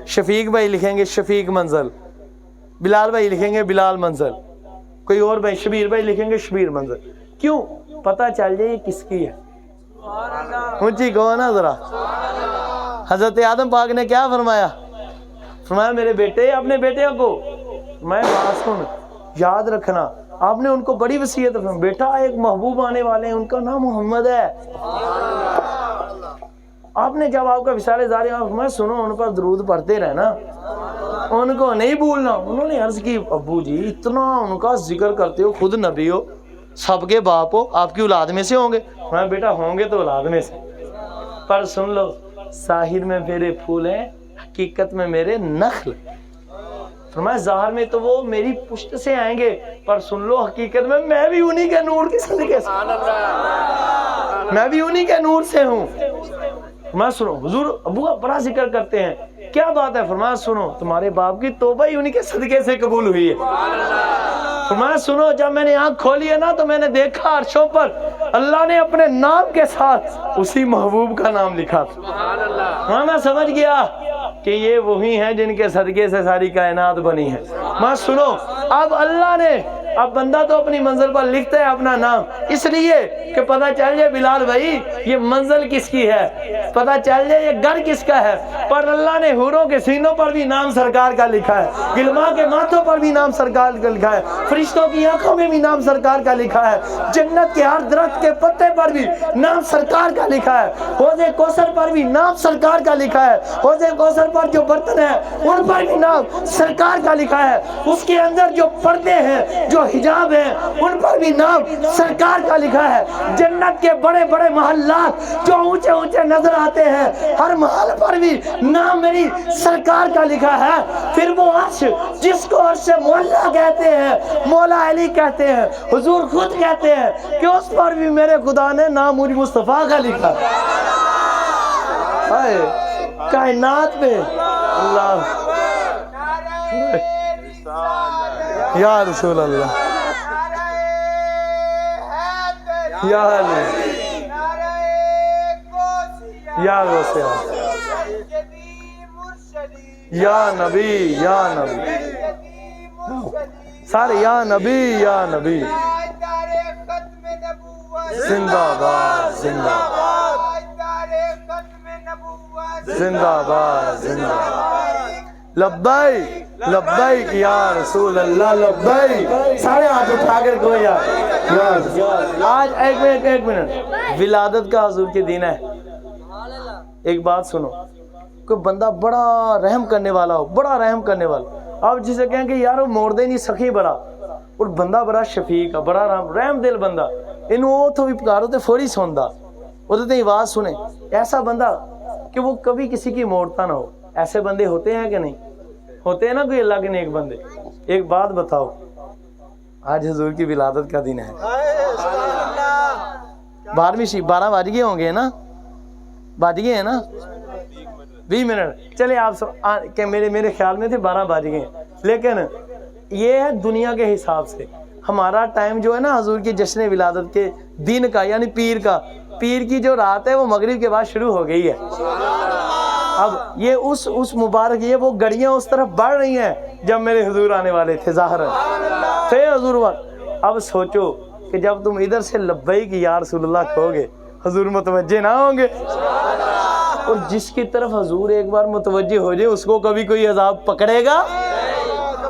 شفیق بھائی لکھیں گے شفیق منزل, بلال بھائی لکھیں گے بلال منزل, کوئی اور بھائی شبیر بھائی لکھیں گے شبیر منزل. کیوں؟ پتہ چل جائے یہ کس کی ہے. اونچی کہو نا ذرا. حضرت آدم پاک نے کیا فرمایا؟ فرمایا میرے بیٹے, اپنے بیٹے کو میں بات سن, یاد رکھنا. آپ نے ان کو بڑی وصیت فرمائی, بیٹا ایک محبوب آنے والے ہیں, ان کا نام محمد ہے. آپ نے جب آپ کا وصال زاری فرمایا سنو ان پر درود پڑھتے رہنا, ان کو نہیں بھولنا. انہوں نے عرض کی ابو جی اتنا ان کا ذکر کرتے ہو, خود نبی ہو, سب کے باپ ہو, آپ کی اولاد میں سے ہوں گے؟ میں بیٹا ہوں گے تو اولاد میں سے, پر سن لو ظاہر میں میرے پھول ہیں, حقیقت میں میرے نخل. فرمایا ظاہر میں تو وہ میری پشت سے آئیں گے, پر سن لو حقیقت میں بھی انہی کے نور کے صدقے سے, میں بھی انہی کے نور سے ہوں. فرمایا سنو, حضور ابو کا بڑا ذکر کرتے ہیں, کیا بات ہے؟ فرمایا سنو تمہارے باپ کی توبہ ہی انہی کے صدقے سے قبول ہوئی ہے. فرمایا سنو جب میں نے آنکھ کھولی ہے نا تو میں نے دیکھا عرشوں پر اللہ نے اپنے نام کے ساتھ اسی محبوب کا نام لکھا تھا. ہاں میں سمجھ گیا کہ یہ وہی ہیں جن کے صدقے سے ساری کائنات بنی ہے. میں سنو اب اللہ نے, اب بندہ تو اپنی منزل پر لکھتا ہے اپنا نام اس لیے کہ پتہ چل جائے بلال بھائی یہ منزل کس کی ہے, پتہ چل جائے یہ گھر کس کا ہے. پر اللہ نے حوروں کے سینوں پر بھی نام سرکار کا لکھا ہے, غلماں کے ماتھوں پر بھی نام سرکار کا لکھا ہے, فرشتوں کی آنکھوں میں بھی نام سرکار کا لکھا ہے, جنت کے ہر درخت کے پتے پر بھی نام سرکار کا لکھا ہے, حوض کوثر پر بھی نام سرکار کا لکھا ہے, حوض کوثر پر جو برتن ہیں ان پر بھی نام سرکار کا لکھا ہے, اس کے اندر جو پردے ہیں جو حجاب ہیں ان پر بھی نام سرکار کا لکھا ہے, جنت کے بڑے بڑے محلات جو اونچے اونچے نظر آتے ہیں ہر محل پر بھی نام میری سرکار کا لکھا ہے. پھر وہ عرش جس کو عرش مولا کہتے ہیں, مولا علی کہتے ہیں, حضور خود کہتے ہیں کہ اس پر بھی میرے خدا نے نام مجھ مصطفیٰ کا لکھا. کائنات میں اللہ یا رسول اللہ یا علی یا غوثیہ یا نبی یا نبی سارے یا نبی یا نبی زندہ باد زندہ زندہ باد زندہ لبیک لبیک یا رسول اللہ لبیک. سارے ہاتھ اٹھا کر کو یار آج ایک منٹ ولادت کا حضور کے دن ہے. ایک بات سنو, کوئی بندہ بڑا رحم کرنے والا ہو, بڑا رحم کرنے والا, آپ جسے کہیں کہ یار وہ موڑ دے نہیں سخی بڑا, اور بندہ بڑا شفیق ہے, بڑا رحم دل بندہ, انہوں تو بھی پکارو تے فوری سوندا, وہ تے آواز سنے, ایسا بندہ کہ وہ کبھی کسی کی موڑتا نہ ہو. ایسے بندے ہوتے ہیں کہ نہیں ہوتے ہیں نا کوئی اللہ کے نیک بندے. ایک بات بتاؤ, آج حضور کی ولادت کا دن ہے, 12 بج گئے ہوں گے نا, بج گئے ہیں نا 20 منٹ, چلے آپ کہ میرے خیال میں تھے 12 بج گئے, لیکن یہ ہے دنیا کے حساب سے. ہمارا ٹائم جو ہے نا حضور کی جشن ولادت کے دن کا یعنی پیر کا, پیر کی جو رات ہے وہ مغرب کے بعد شروع ہو گئی ہے. اب یہ اس مبارک یہ وہ گھڑیاں اس طرف بڑھ رہی ہیں جب میرے حضور آنے والے تھے ظاہر تھے حضور. اب سوچو کہ جب تم ادھر سے لبیک یا رسول اللہ کہو گے حضور متوجہ نہ ہوں گے, اور جس کی طرف حضور ایک بار متوجہ ہو جائے اس کو کبھی کوئی عذاب پکڑے گا,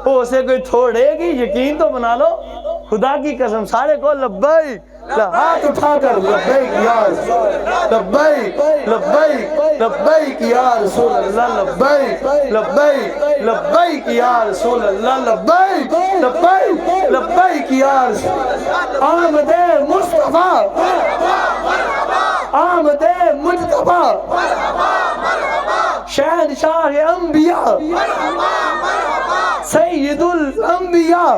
وہ اسے کوئی تھوڑے گی, یقین تو بنا لو خدا کی قسم. سارے کو لبیک, ہاتھ اٹھا کر لبیک یا لبیک لبیک لبیک یا رسول اللہ لبیک لبیک لبیک یا رسول اللہ لبیک لبیک لبیک یا رسول. آمد مصطفیٰ آمد مجتبیٰ شہنشاہ انبیاء سید الانبیاء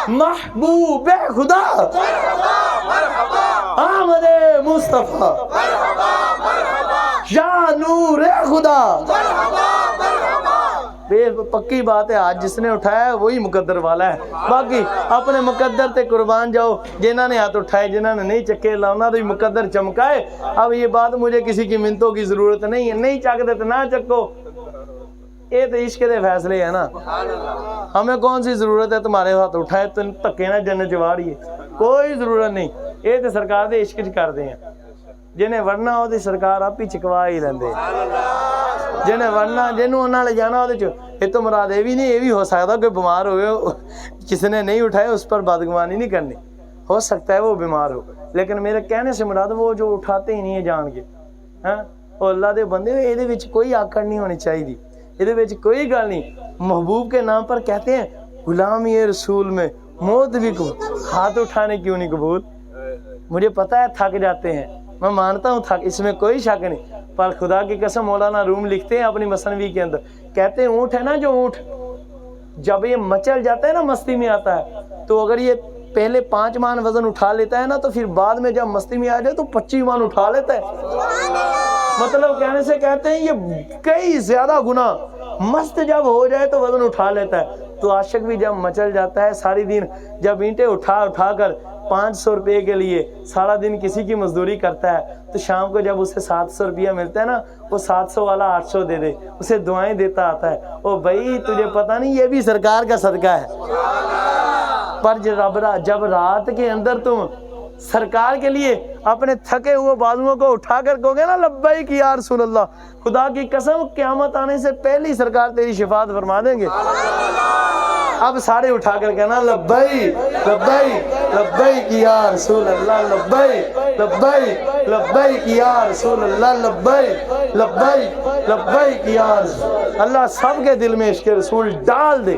محبوب خدا آمد مصطفیٰ یا نور خدا پکی بات ہے آج جس نے اٹھایا ہے وہی مقدر والا ہے. باقی اپنے مقدر تے قربان جاؤ. جنہوں نے ہاتھ اٹھائے جنہوں نے نہیں چکے لانا تو مقدر چمکائے. اب یہ بات مجھے کسی کی منتوں کی ضرورت نہیں ہے. نہیں چکتے تو نہ چکو. یہ تو عشق دے فیصلے ہیں نا. ہمیں کون سی ضرورت ہے تمہارے ہاتھ اٹھائے تو دھکے نہ جنت چواڑیے. کوئی ضرورت نہیں. یہ تو سرکار دے عشق کرتے ہیں. جنہیں ورنا ہو تو سرکار آپ ہی چکوا ہی لیندے. جنہیں ورنا جنہوں انہوں نے جانا ہو یہ تو مراد یہ بھی نہیں. یہ بھی ہو سکتا کوئی بیمار ہو گئے کسی نے نہیں اٹھائے اس پر بدگمانی نہیں کرنی. ہو سکتا ہے وہ بیمار ہو لیکن میرے کہنے سے مراد وہ جو اٹھاتے ہی نہیں ہے جان کے. ہاں وہ اللہ دے بندے یہ کوئی آکڑ نہیں ہونی چاہیے. یہ کوئی گل نہیں. محبوب کے نام پر کہتے ہیں غلامی رسول میں موت بھی قبول. ہاتھ اٹھانے کیوں نہیں قبول؟ مجھے پتہ ہے تھک جاتے ہیں. میں مانتا ہوں تھک اس میں کوئی شک نہیں. پر خدا کی قسم مولانا روم لکھتے ہیں اپنی مثنوی کے اندر کہتے ہیں اونٹ ہے نا جو اونٹ جب یہ مچل جاتا ہے نا مستی میں آتا ہے تو اگر یہ پہلے 5 مان وزن اٹھا لیتا ہے نا تو پھر بعد میں جب مستی میں آ جائے تو 25 مان اٹھا لیتا ہے. مطلب کہنے سے کہتے ہیں یہ کئی زیادہ گنا مست جب ہو جائے تو وزن اٹھا لیتا ہے. تو عاشق بھی جب مچل جاتا ہے ساری دن جب اینٹیں اٹھا کر 500 روپے کے لیے سارا دن کسی کی مزدوری کرتا ہے تو شام کو جب اسے 700 روپیہ ملتا ہے نا وہ 700 والا 800 دے دے. اسے دعائیں دیتا آتا ہے. او بھائی تجھے پتہ نہیں یہ بھی سرکار کا صدقہ ہے. پر جب رات کے اندر تم سرکار کے لیے اپنے تھکے ہوئے بازوؤں کو اٹھا کر کہو گے نا لبیک یا رسول اللہ, خدا کی قسم قیامت آنے سے پہلی سرکار تیری شفاعت فرما دیں گے. اب سارے اٹھا کر کہنا لبیک لبیک لبیک یا رسول اللہ لبیک لبیک لبیک یا رسول اللہ لبیک لبیک لبیک یا رسول اللہ. سب کے دل میں عشق رسول ڈال دے.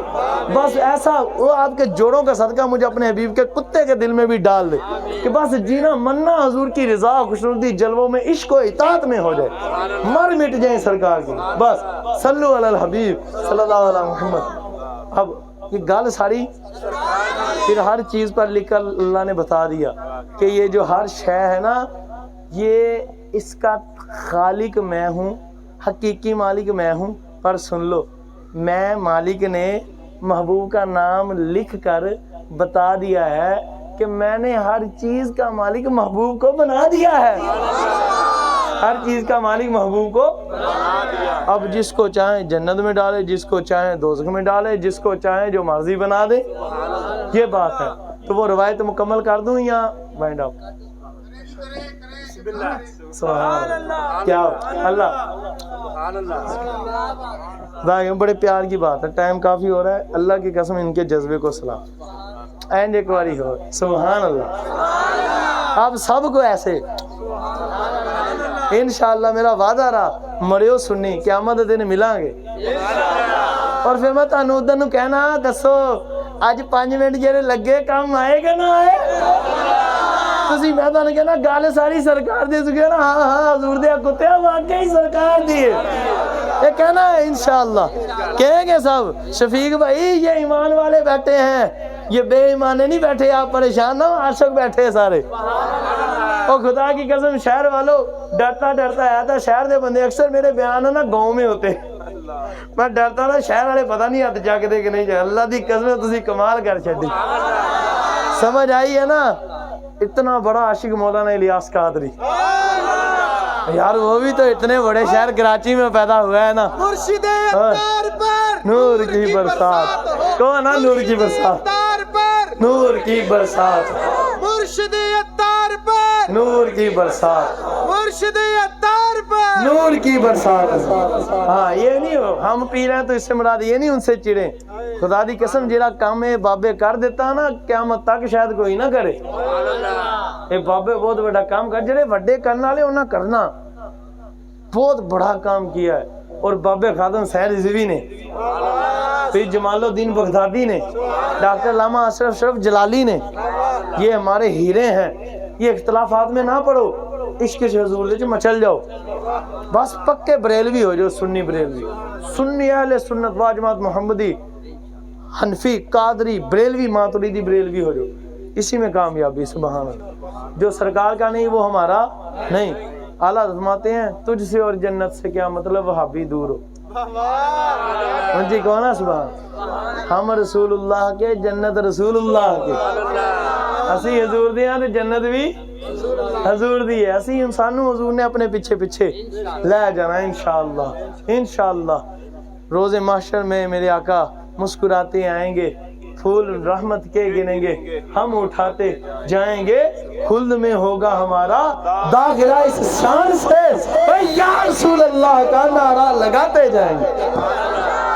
بس ایسا وہ آپ کے جوڑوں کا صدقہ مجھے اپنے حبیب کے کتے کے دل میں بھی ڈال دے کہ بس جینا مننا حضور کی رضا خوشنودی جلووں میں عشق و اطاعت میں ہو جائے. مر مٹ جائیں سرکار کی. بس صلو علی الحبیب صلی اللہ علیہ محمد. اب یہ گل ساری پھر ہر چیز پر لکھ کر اللہ نے بتا دیا کہ یہ جو ہر شے ہے نا یہ اس کا خالق میں ہوں, حقیقی مالک میں ہوں. پر سن لو میں مالک نے محبوب کا نام لکھ کر بتا دیا ہے کہ میں نے ہر چیز کا مالک محبوب کو بنا دیا ہے. ہر چیز کا مالک محبوب کو. اب جس کو چاہیں جنت میں ڈالے, جس کو چاہیں دوزخ میں ڈالے, جس کو چاہیں جو مرضی بنا دے. یہ بات ہے. تو وہ روایت مکمل کر دوں یا وائنڈ اپ؟ سبحان اللہ. کیا اللہ بڑے پیار کی بات ہے. ٹائم کافی ہو رہا ہے. اللہ کی قسم ان کے جذبے کو سلام. اینڈ ایک باری ہو سبحان اللہ. آپ سب کو ایسے انشاءاللہ میرا وعدہ رہا مریو سنی قیامت دن ملیں گے. اور پھر میں تانوں ادھر نو کہنا دسو اج 5 منٹ جڑے لگے کام آئے گا نہ آئے. تسی میں تانوں کہنا گل ساری سرکار دی سکے نا. ہاں حضور دے کتےاں واقعی سرکار دی ہے. یہ کہنا ہے انشاءاللہ کہیں گے سب شفیق بھائی یہ ایمان والے بیٹھے ہیں, یہ بے ایمانے نہیں بیٹھے. آپ پریشان نہ ہو, عاشق بیٹھے سارے. اور خدا کی قسم شہر والوں ڈرتا آیا تھا. شہر دے بندے اکثر میرے بیان نا گاؤں میں ہوتے. میں ڈرتا تھا شہر والے پتہ نہیں ہاتھ چکتے کہ نہیں چاہتے. اللہ دی قسم تسی کمال کر چھڈی. سمجھ آئی ہے نا. اتنا بڑا عاشق مولانا الیاس قادری یار, وہ بھی تو اتنے بڑے شہر کراچی میں پیدا ہوا ہے نا. مرشد اتار پر نور کی برسات. کون ہے نور کی برسات؟ نور کی برسات. مرشد اتار پر نور کی برسات. مرشد اتار پر نور کی برسات. ہاں یہ نہیں ہو ہم پی رہے ہیں تو اس سے مراد یہ نہیں ان سے چڑے. خدا دی قسم جیڑا کام ہے بابے کر دیتا نا قیامت تک شاید کوئی نہ کرے. اے بابے بہت بڑا کام کر جڑے وڈے کرنے والے انہاں کرنا بہت بڑا کام کیا ہے. اور بابے خادم سہر رضوی نے, پھر جمال الدین بغدادی نے, ڈاکٹر علامہ اشرف شرف جلالی نے, یہ ہمارے ہیرے ہیں. یہ اختلافات میں نہ پڑو, عشق حضور سے مچل جاؤ. بس پکے بریلوی ہو جو, سنی بریلوی, سنی اہل سنت و جماعت محمدی, حنفی, قادری, بریلوی, ماتریدی بریلوی ہو جو. اسی میں کامیابی. سبحان اللہ. جو سرکار کا نہیں وہ ہمارا نہیں. اعلیٰ فرماتے ہیں تجھ سے اور جنت سے کیا مطلب وہابی دور ہو. جی کہو نا سبحان، ہم رسول اللہ کے جنت رسول اللہ کے، اسی حضور دیاں تے جنت بھی حضور دی ہے، اسی انسانوں حضور نے اپنے پیچھے پیچھے لے جانا انشاءاللہ انشاءاللہ۔ روز محشر میں میرے آقا مسکراتے آئیں گے، پھول رحمت کے گنیں گے، ہم اٹھاتے جائیں گے، خلد میں ہوگا ہمارا داخلہ اس شان سے یا رسول اللہ کا نعرہ لگاتے جائیں گے،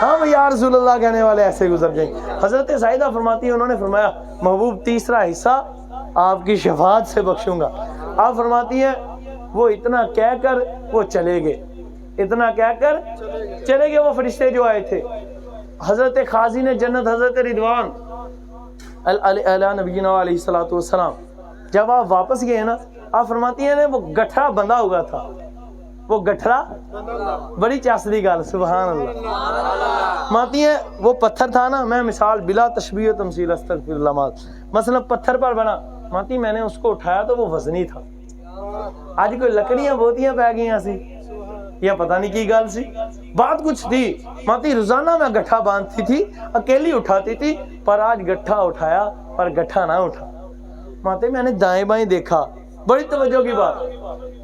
ہم یا رسول اللہ کہنے والے ایسے گزر جائیں گے۔ حضرت سائدہ فرماتی ہیں، انہوں نے فرمایا محبوب تیسرا حصہ آپ کی شفاعت سے بخشوں گا۔ آپ فرماتی ہیں وہ اتنا کہہ کر وہ چلے گئے، اتنا کہہ کر چلے گئے وہ فرشتے جو آئے تھے۔ حضرت خازن جنت حضرت رضوان علی نبینا علیہ الصلوۃ والسلام جب آپ واپس گئے نا، آپ فرماتی ہیں وہ گٹھڑا بندھا ہوا تھا، وہ گٹھڑا بڑی چاسدی گل سبحان اللہ ماتی ہیں، وہ پتھر تھا نا، میں مثال بلا تشبیہ و تمثیل استغفر اللہ، مثلا پتھر پر بنا ماتی، میں نے اس کو اٹھایا تو وہ وزنی تھا، آج کوئی لکڑیاں بہتیاں پہ گئی سی یا پتہ نہیں کی گل سی، بات کچھ تھی ماتی، روزانہ میں گٹھا باندھتی تھی، اکیلی اٹھاتی تھی، پر آج گٹھا اٹھایا پر گٹھا نہ اٹھا ماتے، میں نے دائیں بائیں دیکھا، بڑی توجہ کی بات،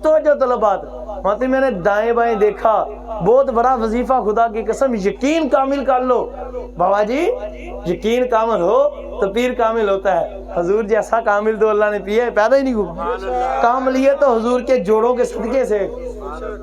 توجہ طلب بات ماتے، میں نے دائیں بائیں دیکھا، بہت بڑا وظیفہ خدا کی قسم، یقین کامل کر لو بابا جی، یقین کامل ہو تو پیر کامل ہوتا ہے، حضور جیسا کامل تو اللہ نے پیا ہے، پیدا ہی نہیں ہوا، کام لیے تو حضور کے جوڑوں کے صدقے سے،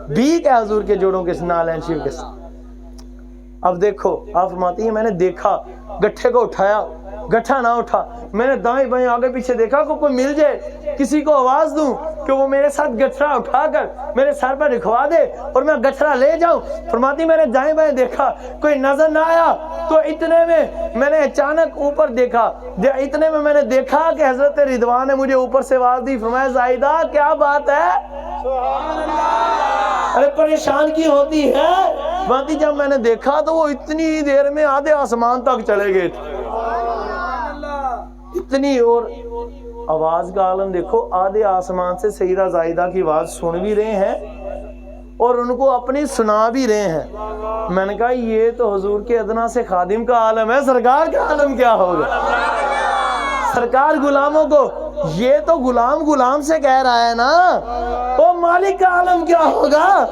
بیک ہے حضور کے جوڑوں کے نالین شیو کے ساتھ۔ اب دیکھو آپ فرماتی ہیں میں نے دیکھا گٹھے کو اٹھایا، گٹھا نہ اٹھا، میں نے دائیں بائیں آگے پیچھے دیکھا کہ کوئی مل جائے، کسی کو آواز دوں کہ وہ میرے ساتھ گٹھڑا اٹھا کر میرے سر پر رکھوا دے اور میں گٹھڑا لے جاؤں۔ فرماتی میں نے دائیں بائیں دیکھا، کوئی نظر نہ آیا، تو اتنے میں نے اچانک اوپر دیکھا، اتنے میں نے دیکھا کہ حضرت رضوان نے مجھے اوپر سے آواز دی، فرمایا زائدہ کیا بات ہے، ارے پریشان کی ہوتی ہے باتی، جب میں نے دیکھا تو وہ اتنی دیر میں آدھے آسمان تک چلے گئے تھے، اتنی، اور آواز کا عالم دیکھو، آدھے آسمان سے سیدہ زائدہ کی آواز سن بھی رہے ہیں اور ان کو اپنی سنا بھی رہے ہیں۔ میں نے کہا یہ تو حضور کے ادنا سے خادم کا عالم ہے، سرکار کا عالم کیا ہوگا، سرکار غلاموں کو، یہ تو غلام سے کہہ رہا ہے نا، وہ مالک کا عالم کیا ہوگا،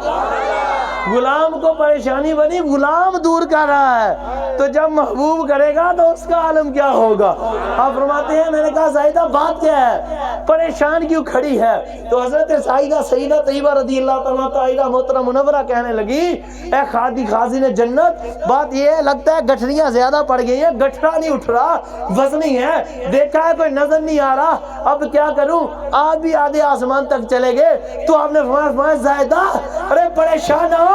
غلام کو پریشانی بنی، غلام دور کر رہا ہے، تو جب محبوب کرے گا تو اس کا عالم کیا ہوگا۔ آپ فرماتے ہیں میں نے کہا زائدہ بات کیا ہے، پریشان کیوں کھڑی ہے، تو حضرت زائدہ سیدہ طیبہ رضی اللہ تعالیٰ محترمہ منورہ کہنے لگی، اے خازن جنت، بات یہ ہے لگتا ہے گٹھڑیاں زیادہ پڑ گئی ہیں، گٹھڑا نہیں اٹھ رہا، وزنی ہے، دیکھا ہے کوئی نظر نہیں آ رہا، اب کیا کروں، آج بھی آدھے آسمان تک چلے گئے۔ تو آپ نے فرمایا زائدہ ارے پریشان ہو،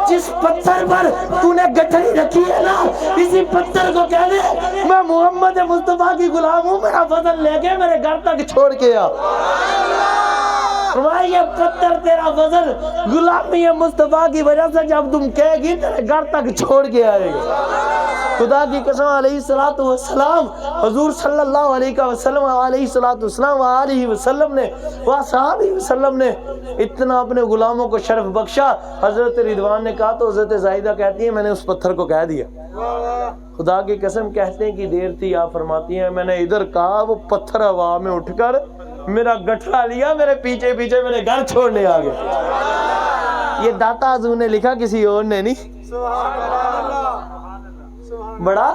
جس پتھر پر تو نے گٹھڑی رکھی ہے نا، اسی پتھر کو کہہ دے میں محمد مصطفیٰ کی غلام ہوں، میرا وزن لے کے میرے گھر تک چھوڑ کے آ۔ فرمایا یہ پتھر تیرا وزن غلامی مصطفیٰ کی وجہ سے جب تم کہے گی تیرے گھر تک چھوڑ کے آئے گا۔ خدا کی قسم علیہ الصلوۃ والسلام، حضور صلی اللہ علیہ وسلم علیہ الصلوۃ والسلام علیہ وسلم نے وصحابہ وسلم نے اتنا اپنے غلاموں کو شرف بخشا۔ حضرت رضوان نے کہا تو حضرت زائدہ کہتی ہے میں نے اس پتھر کو کہہ دیا، خدا کی قسم کہتے ہیں کہ دیر تھی، آپ فرماتی ہیں میں نے ادھر کہا، وہ پتھر ہوا میں اٹھ کر میرا گٹھڑا لیا، میرے پیچھے پیچھے میرے گھر چھوڑنے آ گئے۔ یہ داتا حضور نے لکھا، کسی اور نے نہیں، بڑا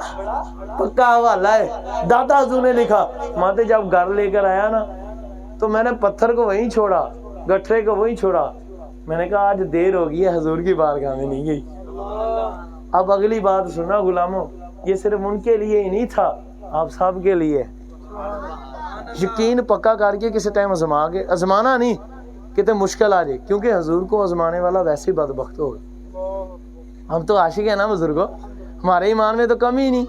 پکا حوالہ ہے، داتا حضور نے لکھا۔ ماتے جب گھر لے کر آیا نا تو میں نے پتھر کو وہیں چھوڑا، گٹھڑے کو وہیں چھوڑا، میں نے کہا آج دیر ہو گئی ہے، حضور کی بارگاہ میں نہیں گئی۔ اب اگلی بات سننا غلاموں، یہ صرف ان کے لیے ہی نہیں تھا، آپ سب کے لیے۔ یقین پکا کر کے کسی ٹائم ازمانا نہیں کتے مشکل آ جائے، کیونکہ حضور کو ازمانے والا ویسے ہی بدبخت ہوگا۔ ہم تو عاشق ہیں نا بزرگوں، ہمارے ایمان میں تو کمی ہی نہیں،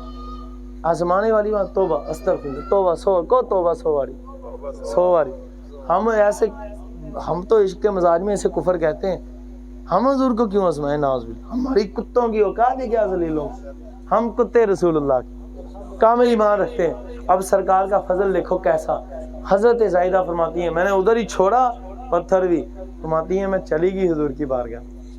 آزمانے والی بات توبہ استغفر توبہ سو باری۔ ہم تو عشق کے مزاج میں اسے کفر کہتے ہیں، ہم حضور کو کیوں آزمائیں، ناؤز باللہ، ہماری کتوں کی اوقات ہے کیا ذلیلوں، ہم کتے رسول اللہ کے کامل ایمان رکھتے ہیں۔ اب سرکار کا فضل دیکھو کیسا، حضرت زائدہ فرماتی ہیں میں نے ادھر ہی چھوڑا پتھر بھی، فرماتی ہیں میں چلی گئی حضور کی بارگاہ،